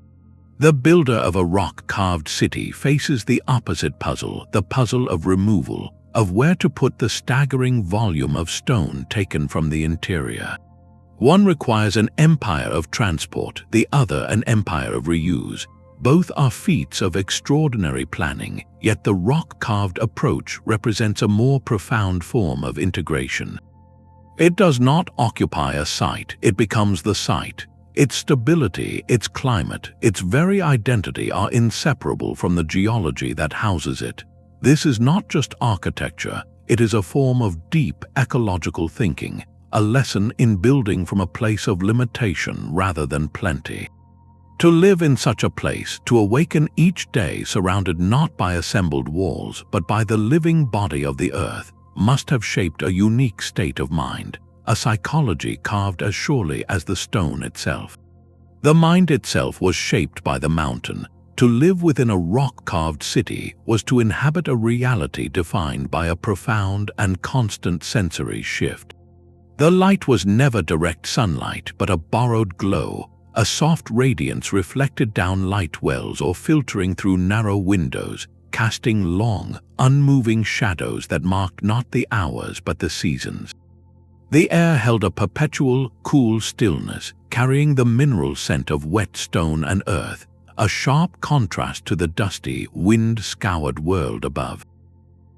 The builder of a rock-carved city faces the opposite puzzle, the puzzle of removal, of where to put the staggering volume of stone taken from the interior. One requires an empire of transport, the other an empire of reuse. Both are feats of extraordinary planning, yet the rock-carved approach represents a more profound form of integration. It does not occupy a site, it becomes the site. Its stability, its climate, its very identity are inseparable from the geology that houses it. This is not just architecture, it is a form of deep ecological thinking, a lesson in building from a place of limitation rather than plenty. To live in such a place, to awaken each day surrounded not by assembled walls, but by the living body of the earth, must have shaped a unique state of mind, a psychology carved as surely as the stone itself. The mind itself was shaped by the mountain. To live within a rock-carved city was to inhabit a reality defined by a profound and constant sensory shift. The light was never direct sunlight, but a borrowed glow, a soft radiance reflected down light wells or filtering through narrow windows, casting long, unmoving shadows that marked not the hours but the seasons. The air held a perpetual, cool stillness, carrying the mineral scent of wet stone and earth, a sharp contrast to the dusty, wind-scoured world above.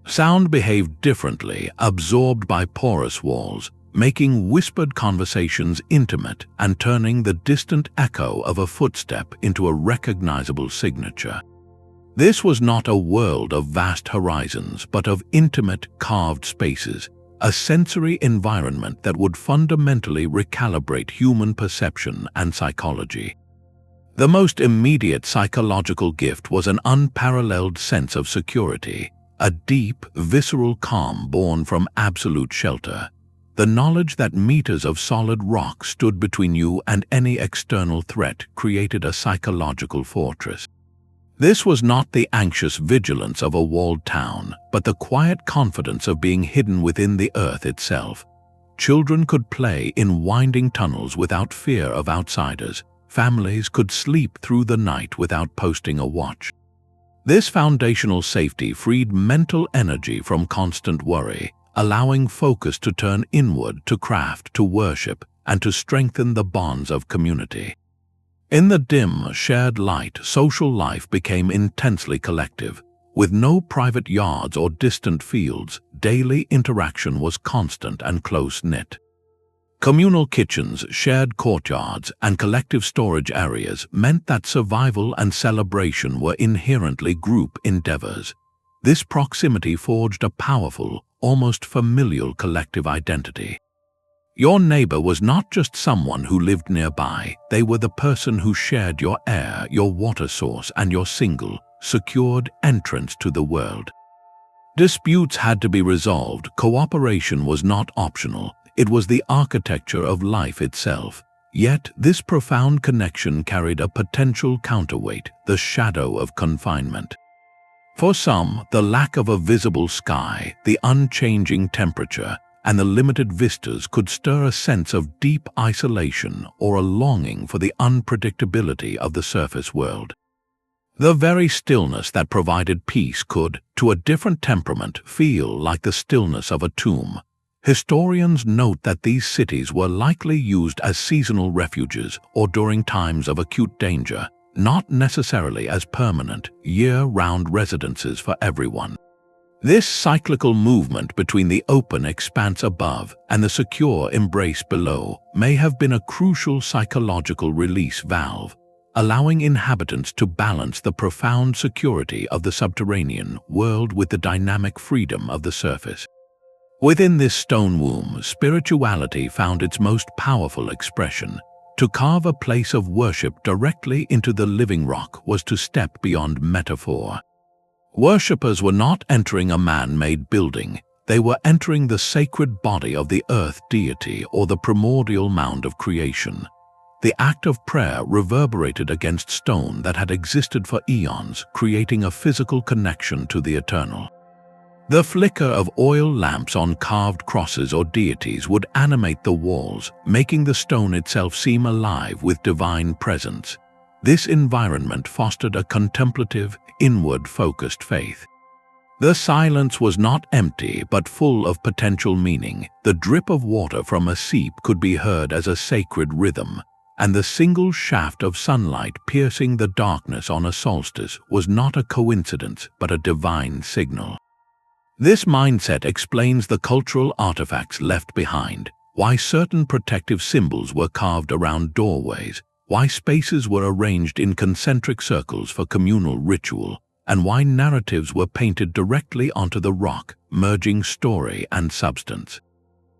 Sound behaved differently, absorbed by porous walls, making whispered conversations intimate and turning the distant echo of a footstep into a recognizable signature. This was not a world of vast horizons, but of intimate, carved spaces, a sensory environment that would fundamentally recalibrate human perception and psychology. The most immediate psychological gift was an unparalleled sense of security, a deep, visceral calm born from absolute shelter. The knowledge that meters of solid rock stood between you and any external threat created a psychological fortress. This was not the anxious vigilance of a walled town, but the quiet confidence of being hidden within the earth itself. Children could play in winding tunnels without fear of outsiders. Families could sleep through the night without posting a watch. This foundational safety freed mental energy from constant worry, allowing focus to turn inward to craft, to worship, and to strengthen the bonds of community. In the dim, shared light, social life became intensely collective. With no private yards or distant fields, daily interaction was constant and close-knit. Communal kitchens, shared courtyards, and collective storage areas meant that survival and celebration were inherently group endeavors. This proximity forged a powerful, almost familial collective identity. Your neighbor was not just someone who lived nearby, they were the person who shared your air, your water source, and your single, secured entrance to the world. Disputes had to be resolved. Cooperation was not optional. It was the architecture of life itself. Yet, this profound connection carried a potential counterweight, the shadow of confinement. For some, the lack of a visible sky, the unchanging temperature, and the limited vistas could stir a sense of deep isolation or a longing for the unpredictability of the surface world. The very stillness that provided peace could, to a different temperament, feel like the stillness of a tomb. Historians note that these cities were likely used as seasonal refuges or during times of acute danger, not necessarily as permanent, year-round residences for everyone. This cyclical movement between the open expanse above and the secure embrace below may have been a crucial psychological release valve, allowing inhabitants to balance the profound security of the subterranean world with the dynamic freedom of the surface. Within this stone womb, spirituality found its most powerful expression. To carve a place of worship directly into the living rock was to step beyond metaphor. Worshippers were not entering a man-made building, they were entering the sacred body of the earth deity or the primordial mound of creation. The act of prayer reverberated against stone that had existed for eons, creating a physical connection to the eternal. The flicker of oil lamps on carved crosses or deities would animate the walls, making the stone itself seem alive with divine presence. This environment fostered a contemplative, inward-focused faith. The silence was not empty but full of potential meaning. The drip of water from a seep could be heard as a sacred rhythm, and the single shaft of sunlight piercing the darkness on a solstice was not a coincidence but a divine signal. This mindset explains the cultural artifacts left behind, why certain protective symbols were carved around doorways, why spaces were arranged in concentric circles for communal ritual, and why narratives were painted directly onto the rock, merging story and substance.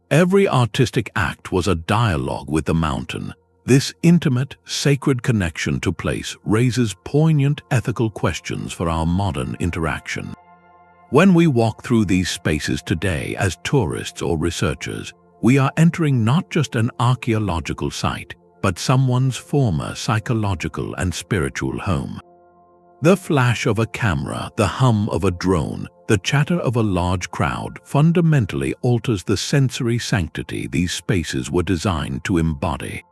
Every artistic act was a dialogue with the mountain. This intimate, sacred connection to place raises poignant ethical questions for our modern interaction. When we walk through these spaces today as tourists or researchers, we are entering not just an archaeological site, but someone's former psychological and spiritual home. The flash of a camera, the hum of a drone, the chatter of a large crowd fundamentally alters the sensory sanctity these spaces were designed to embody.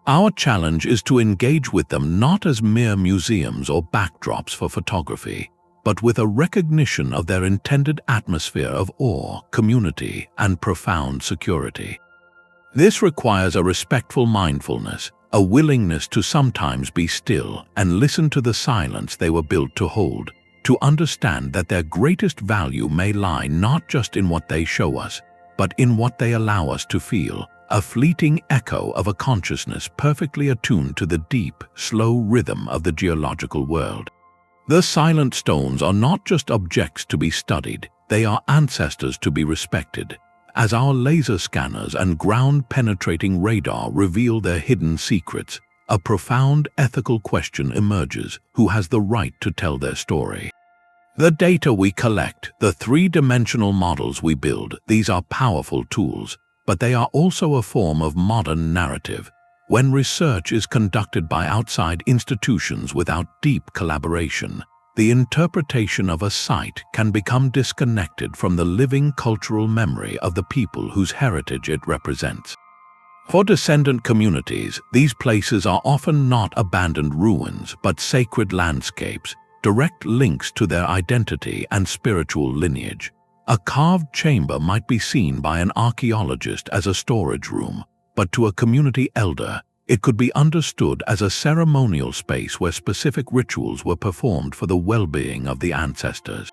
Our challenge is to engage with them not as mere museums or backdrops for photography, but with a recognition of their intended atmosphere of awe, community, and profound security. This requires a respectful mindfulness, a willingness to sometimes be still and listen to the silence they were built to hold, to understand that their greatest value may lie not just in what they show us, but in what they allow us to feel, a fleeting echo of a consciousness perfectly attuned to the deep, slow rhythm of the geological world. The silent stones are not just objects to be studied, they are ancestors to be respected. As our laser scanners and ground-penetrating radar reveal their hidden secrets, a profound ethical question emerges: who has the right to tell their story? The data we collect, the three-dimensional models we build, these are powerful tools, but they are also a form of modern narrative. When research is conducted by outside institutions without deep collaboration, the interpretation of a site can become disconnected from the living cultural memory of the people whose heritage it represents. For descendant communities, these places are often not abandoned ruins but sacred landscapes, direct links to their identity and spiritual lineage. A carved chamber might be seen by an archaeologist as a storage room, but to a community elder, it could be understood as a ceremonial space where specific rituals were performed for the well-being of the ancestors.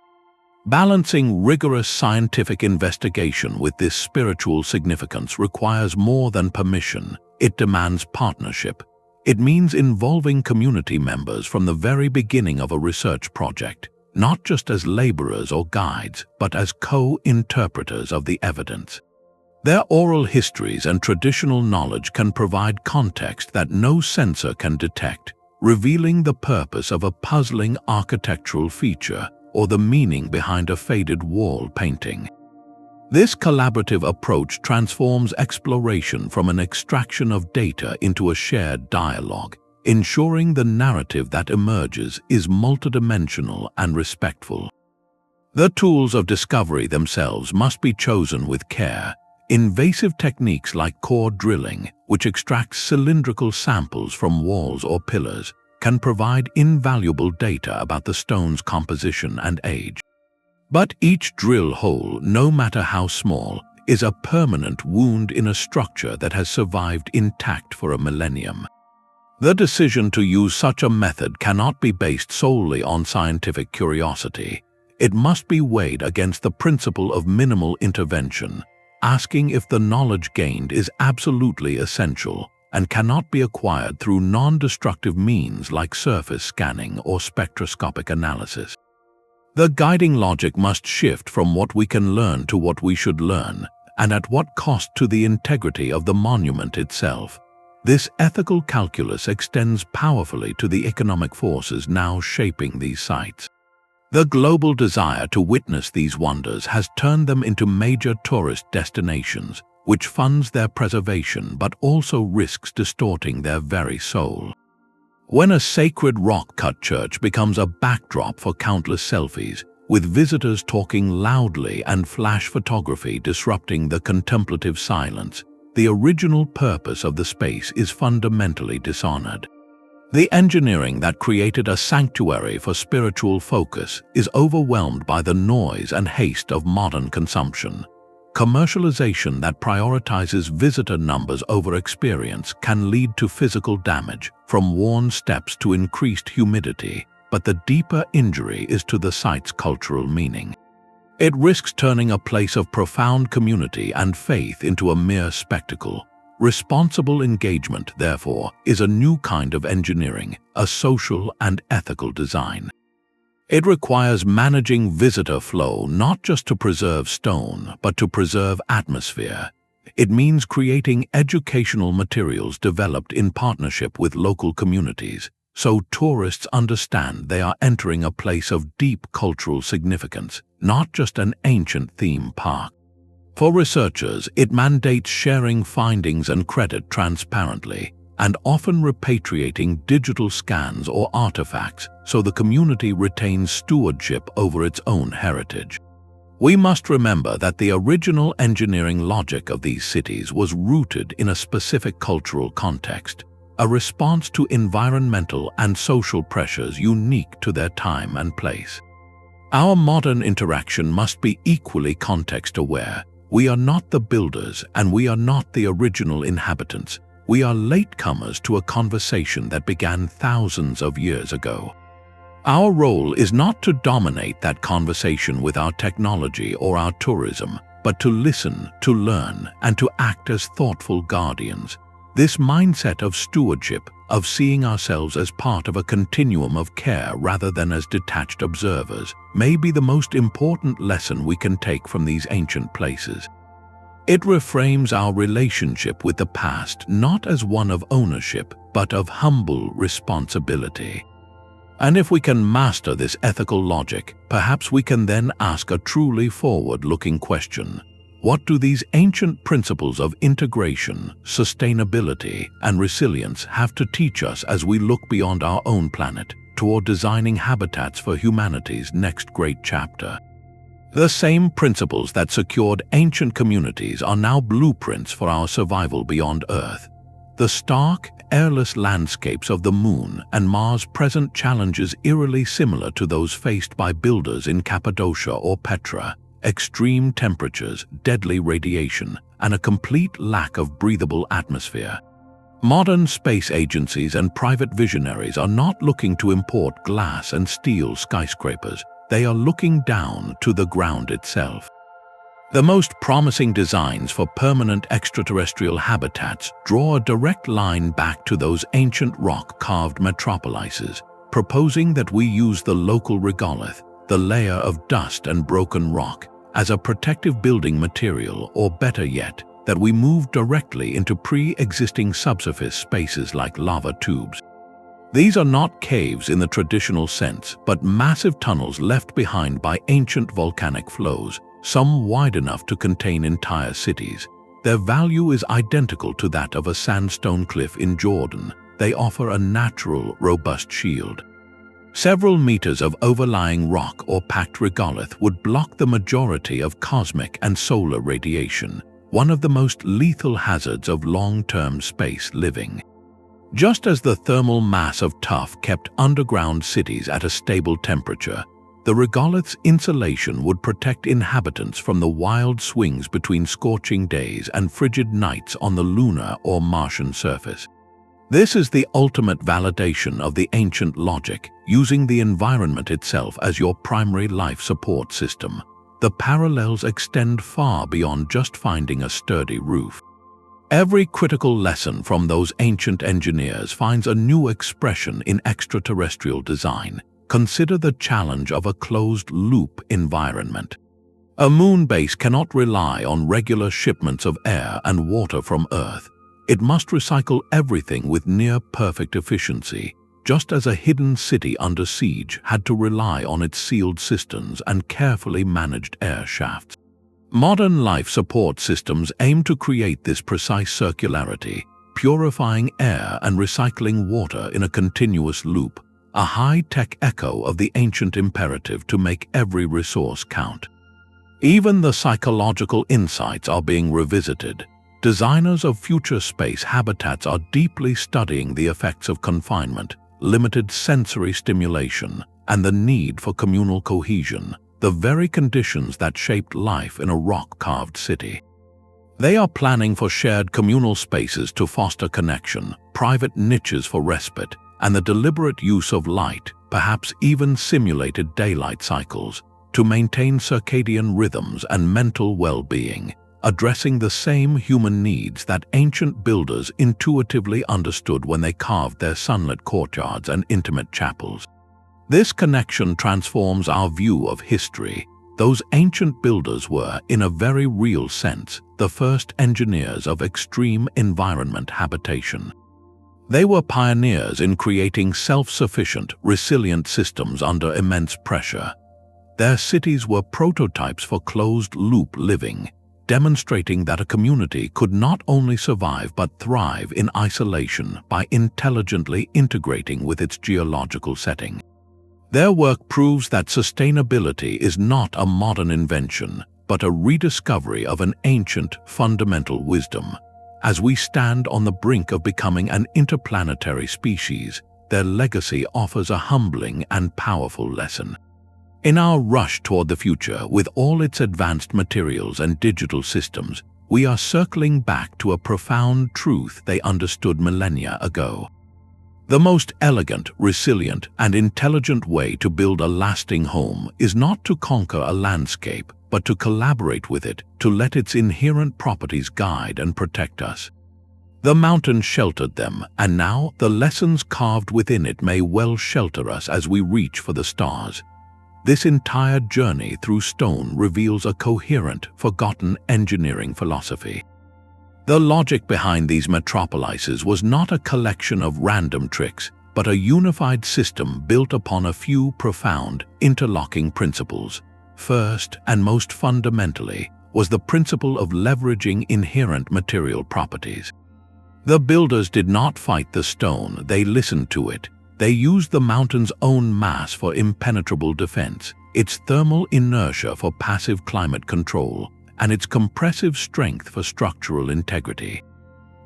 Balancing rigorous scientific investigation with this spiritual significance requires more than permission. It demands partnership. It means involving community members from the very beginning of a research project, not just as laborers or guides, but as co-interpreters of the evidence. Their oral histories and traditional knowledge can provide context that no sensor can detect, revealing the purpose of a puzzling architectural feature or the meaning behind a faded wall painting. This collaborative approach transforms exploration from an extraction of data into a shared dialogue, ensuring the narrative that emerges is multidimensional and respectful. The tools of discovery themselves must be chosen with care. Invasive techniques like core drilling, which extracts cylindrical samples from walls or pillars, can provide invaluable data about the stone's composition and age. But each drill hole, no matter how small, is a permanent wound in a structure that has survived intact for a millennium. The decision to use such a method cannot be based solely on scientific curiosity. It must be weighed against the principle of minimal intervention, asking if the knowledge gained is absolutely essential and cannot be acquired through non-destructive means like surface scanning or spectroscopic analysis. The guiding logic must shift from what we can learn to what we should learn, and at what cost to the integrity of the monument itself. This ethical calculus extends powerfully to the economic forces now shaping these sites. The global desire to witness these wonders has turned them into major tourist destinations, which funds their preservation but also risks distorting their very soul. When a sacred rock-cut church becomes a backdrop for countless selfies, with visitors talking loudly and flash photography disrupting the contemplative silence, the original purpose of the space is fundamentally dishonored. The engineering that created a sanctuary for spiritual focus is overwhelmed by the noise and haste of modern consumption. Commercialization that prioritizes visitor numbers over experience can lead to physical damage, from worn steps to increased humidity, but the deeper injury is to the site's cultural meaning. It risks turning a place of profound community and faith into a mere spectacle. Responsible engagement, therefore, is a new kind of engineering, a social and ethical design. It requires managing visitor flow not just to preserve stone, but to preserve atmosphere. It means creating educational materials developed in partnership with local communities, so tourists understand they are entering a place of deep cultural significance, not just an ancient theme park. For researchers, it mandates sharing findings and credit transparently, and often repatriating digital scans or artifacts so the community retains stewardship over its own heritage. We must remember that the original engineering logic of these cities was rooted in a specific cultural context, a response to environmental and social pressures unique to their time and place. Our modern interaction must be equally context-aware. We are not the builders and we are not the original inhabitants. We are latecomers to a conversation that began thousands of years ago. Our role is not to dominate that conversation with our technology or our tourism, but to listen, to learn, and to act as thoughtful guardians. This mindset of stewardship, of seeing ourselves as part of a continuum of care rather than as detached observers, may be the most important lesson we can take from these ancient places. It reframes our relationship with the past not as one of ownership, but of humble responsibility. And if we can master this ethical logic, perhaps we can then ask a truly forward-looking question. What do these ancient principles of integration, sustainability, and resilience have to teach us as we look beyond our own planet toward designing habitats for humanity's next great chapter? The same principles that secured ancient communities are now blueprints for our survival beyond Earth. The stark, airless landscapes of the Moon and Mars present challenges eerily similar to those faced by builders in Cappadocia or Petra: extreme temperatures, deadly radiation, and a complete lack of breathable atmosphere. Modern space agencies and private visionaries are not looking to import glass and steel skyscrapers. They are looking down to the ground itself. The most promising designs for permanent extraterrestrial habitats draw a direct line back to those ancient rock-carved metropolises, proposing that we use the local regolith, the layer of dust and broken rock, as a protective building material, or better yet, that we move directly into pre-existing subsurface spaces like lava tubes. These are not caves in the traditional sense, but massive tunnels left behind by ancient volcanic flows, some wide enough to contain entire cities. Their value is identical to that of a sandstone cliff in Jordan. They offer a natural, robust shield. Several meters of overlying rock or packed regolith would block the majority of cosmic and solar radiation, one of the most lethal hazards of long-term space living. Just as the thermal mass of tuff kept underground cities at a stable temperature, the regolith's insulation would protect inhabitants from the wild swings between scorching days and frigid nights on the lunar or Martian surface. This is the ultimate validation of the ancient logic, using the environment itself as your primary life support system. The parallels extend far beyond just finding a sturdy roof. Every critical lesson from those ancient engineers finds a new expression in extraterrestrial design. Consider the challenge of a closed-loop environment. A moon base cannot rely on regular shipments of air and water from Earth. It must recycle everything with near-perfect efficiency, just as a hidden city under siege had to rely on its sealed cisterns and carefully managed air shafts. Modern life support systems aim to create this precise circularity, purifying air and recycling water in a continuous loop, a high-tech echo of the ancient imperative to make every resource count. Even the psychological insights are being revisited. Designers of future space habitats are deeply studying the effects of confinement, limited sensory stimulation, and the need for communal cohesion, the very conditions that shaped life in a rock-carved city. They are planning for shared communal spaces to foster connection, private niches for respite, and the deliberate use of light, perhaps even simulated daylight cycles, to maintain circadian rhythms and mental well-being, addressing the same human needs that ancient builders intuitively understood when they carved their sunlit courtyards and intimate chapels. This connection transforms our view of history. Those ancient builders were, in a very real sense, the first engineers of extreme environment habitation. They were pioneers in creating self-sufficient, resilient systems under immense pressure. Their cities were prototypes for closed-loop living, demonstrating that a community could not only survive but thrive in isolation by intelligently integrating with its geological setting. Their work proves that sustainability is not a modern invention, but a rediscovery of an ancient, fundamental wisdom. As we stand on the brink of becoming an interplanetary species, their legacy offers a humbling and powerful lesson. In our rush toward the future, with all its advanced materials and digital systems, we are circling back to a profound truth they understood millennia ago. The most elegant, resilient, and intelligent way to build a lasting home is not to conquer a landscape, but to collaborate with it, to let its inherent properties guide and protect us. The mountain sheltered them, and now the lessons carved within it may well shelter us as we reach for the stars. This entire journey through stone reveals a coherent, forgotten engineering philosophy. The logic behind these metropolises was not a collection of random tricks, but a unified system built upon a few profound, interlocking principles. First, and most fundamentally, was the principle of leveraging inherent material properties. The builders did not fight the stone, they listened to it. They used the mountain's own mass for impenetrable defense, its thermal inertia for passive climate control, and its compressive strength for structural integrity.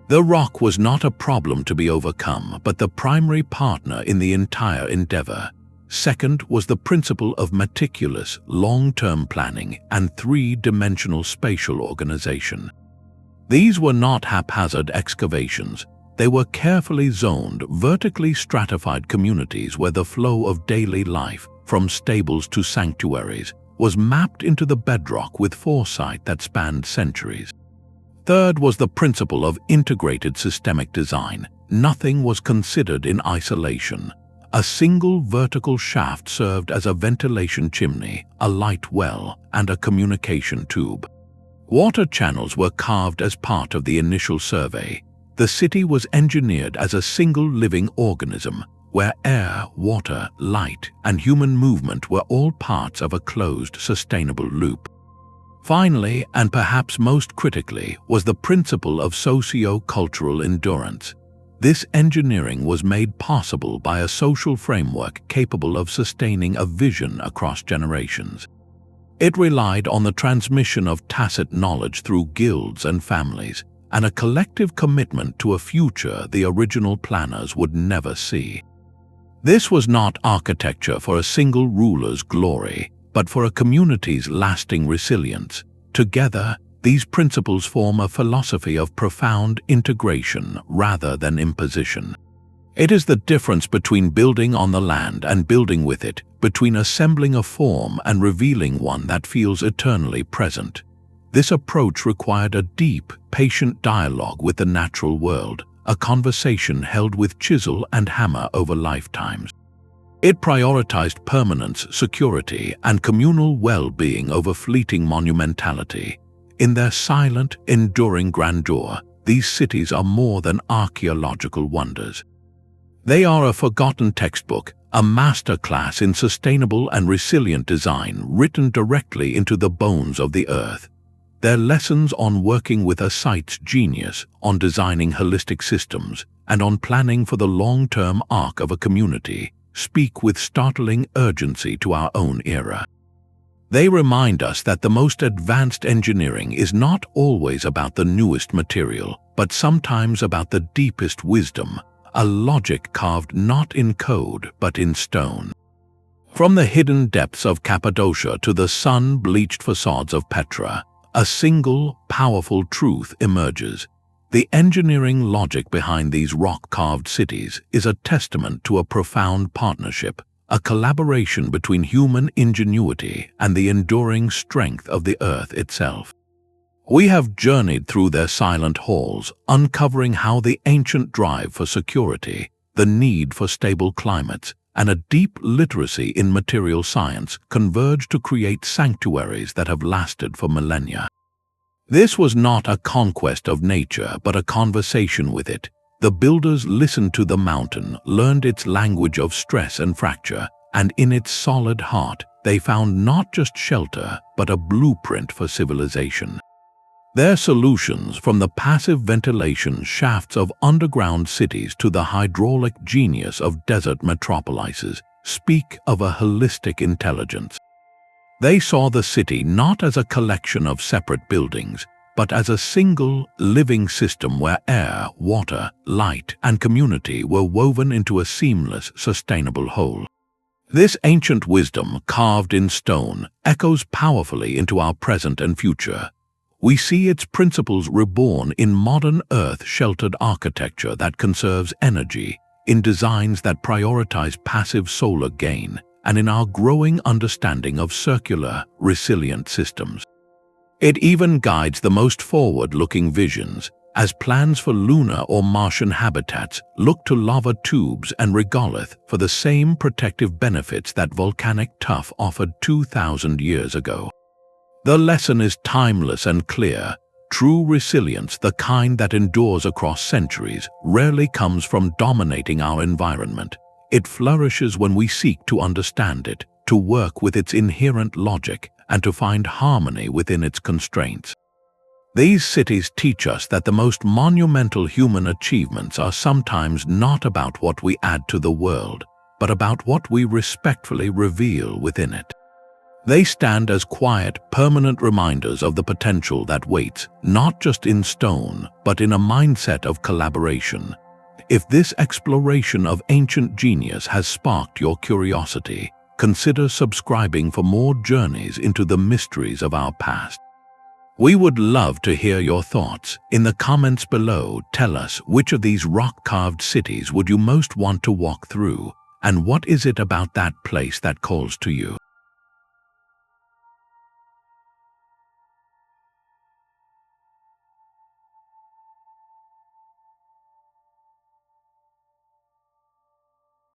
The rock was not a problem to be overcome, but the primary partner in the entire endeavor. Second was the principle of meticulous, long-term planning and three-dimensional spatial organization. These were not haphazard excavations. They were carefully zoned, vertically stratified communities where the flow of daily life, from stables to sanctuaries, was mapped into the bedrock with foresight that spanned centuries. Third was the principle of integrated systemic design. Nothing was considered in isolation. A single vertical shaft served as a ventilation chimney, a light well, and a communication tube. Water channels were carved as part of the initial survey. The city was engineered as a single living organism, where air, water, light, and human movement were all parts of a closed, sustainable loop. Finally, and perhaps most critically, was the principle of socio-cultural endurance. This engineering was made possible by a social framework capable of sustaining a vision across generations. It relied on the transmission of tacit knowledge through guilds and families, and a collective commitment to a future the original planners would never see. This was not architecture for a single ruler's glory, but for a community's lasting resilience. Together, these principles form a philosophy of profound integration rather than imposition. It is the difference between building on the land and building with it, between assembling a form and revealing one that feels eternally present. This approach required a deep, patient dialogue with the natural world, a conversation held with chisel and hammer over lifetimes. It prioritized permanence, security, and communal well-being over fleeting monumentality. In their silent, enduring grandeur, these cities are more than archaeological wonders. They are a forgotten textbook, a masterclass in sustainable and resilient design written directly into the bones of the earth. Their lessons on working with a site's genius, on designing holistic systems, and on planning for the long-term arc of a community speak with startling urgency to our own era. They remind us that the most advanced engineering is not always about the newest material, but sometimes about the deepest wisdom, a logic carved not in code but in stone. From the hidden depths of Cappadocia to the sun-bleached facades of Petra, a single, powerful truth emerges. The engineering logic behind these rock-carved cities is a testament to a profound partnership, a collaboration between human ingenuity and the enduring strength of the earth itself. We have journeyed through their silent halls, uncovering how the ancient drive for security, the need for stable climates, and a deep literacy in material science converge to create sanctuaries that have lasted for millennia. This was not a conquest of nature, but a conversation with it. The builders listened to the mountain, learned its language of stress and fracture, and in its solid heart, they found not just shelter, but a blueprint for civilization. Their solutions, from the passive ventilation shafts of underground cities to the hydraulic genius of desert metropolises, speak of a holistic intelligence. They saw the city not as a collection of separate buildings, but as a single, living system where air, water, light, and community were woven into a seamless, sustainable whole. This ancient wisdom, carved in stone, echoes powerfully into our present and future. We see its principles reborn in modern earth-sheltered architecture that conserves energy, in designs that prioritize passive solar gain, and in our growing understanding of circular, resilient systems. It even guides the most forward-looking visions, as plans for lunar or Martian habitats look to lava tubes and regolith for the same protective benefits that volcanic tuff offered 2,000 years ago. The lesson is timeless and clear. True resilience, the kind that endures across centuries, rarely comes from dominating our environment. It flourishes when we seek to understand it, to work with its inherent logic, and to find harmony within its constraints. These cities teach us that the most monumental human achievements are sometimes not about what we add to the world, but about what we respectfully reveal within it. They stand as quiet, permanent reminders of the potential that waits, not just in stone, but in a mindset of collaboration. If this exploration of ancient genius has sparked your curiosity, consider subscribing for more journeys into the mysteries of our past. We would love to hear your thoughts. In the comments below, tell us which of these rock-carved cities would you most want to walk through, and what is it about that place that calls to you?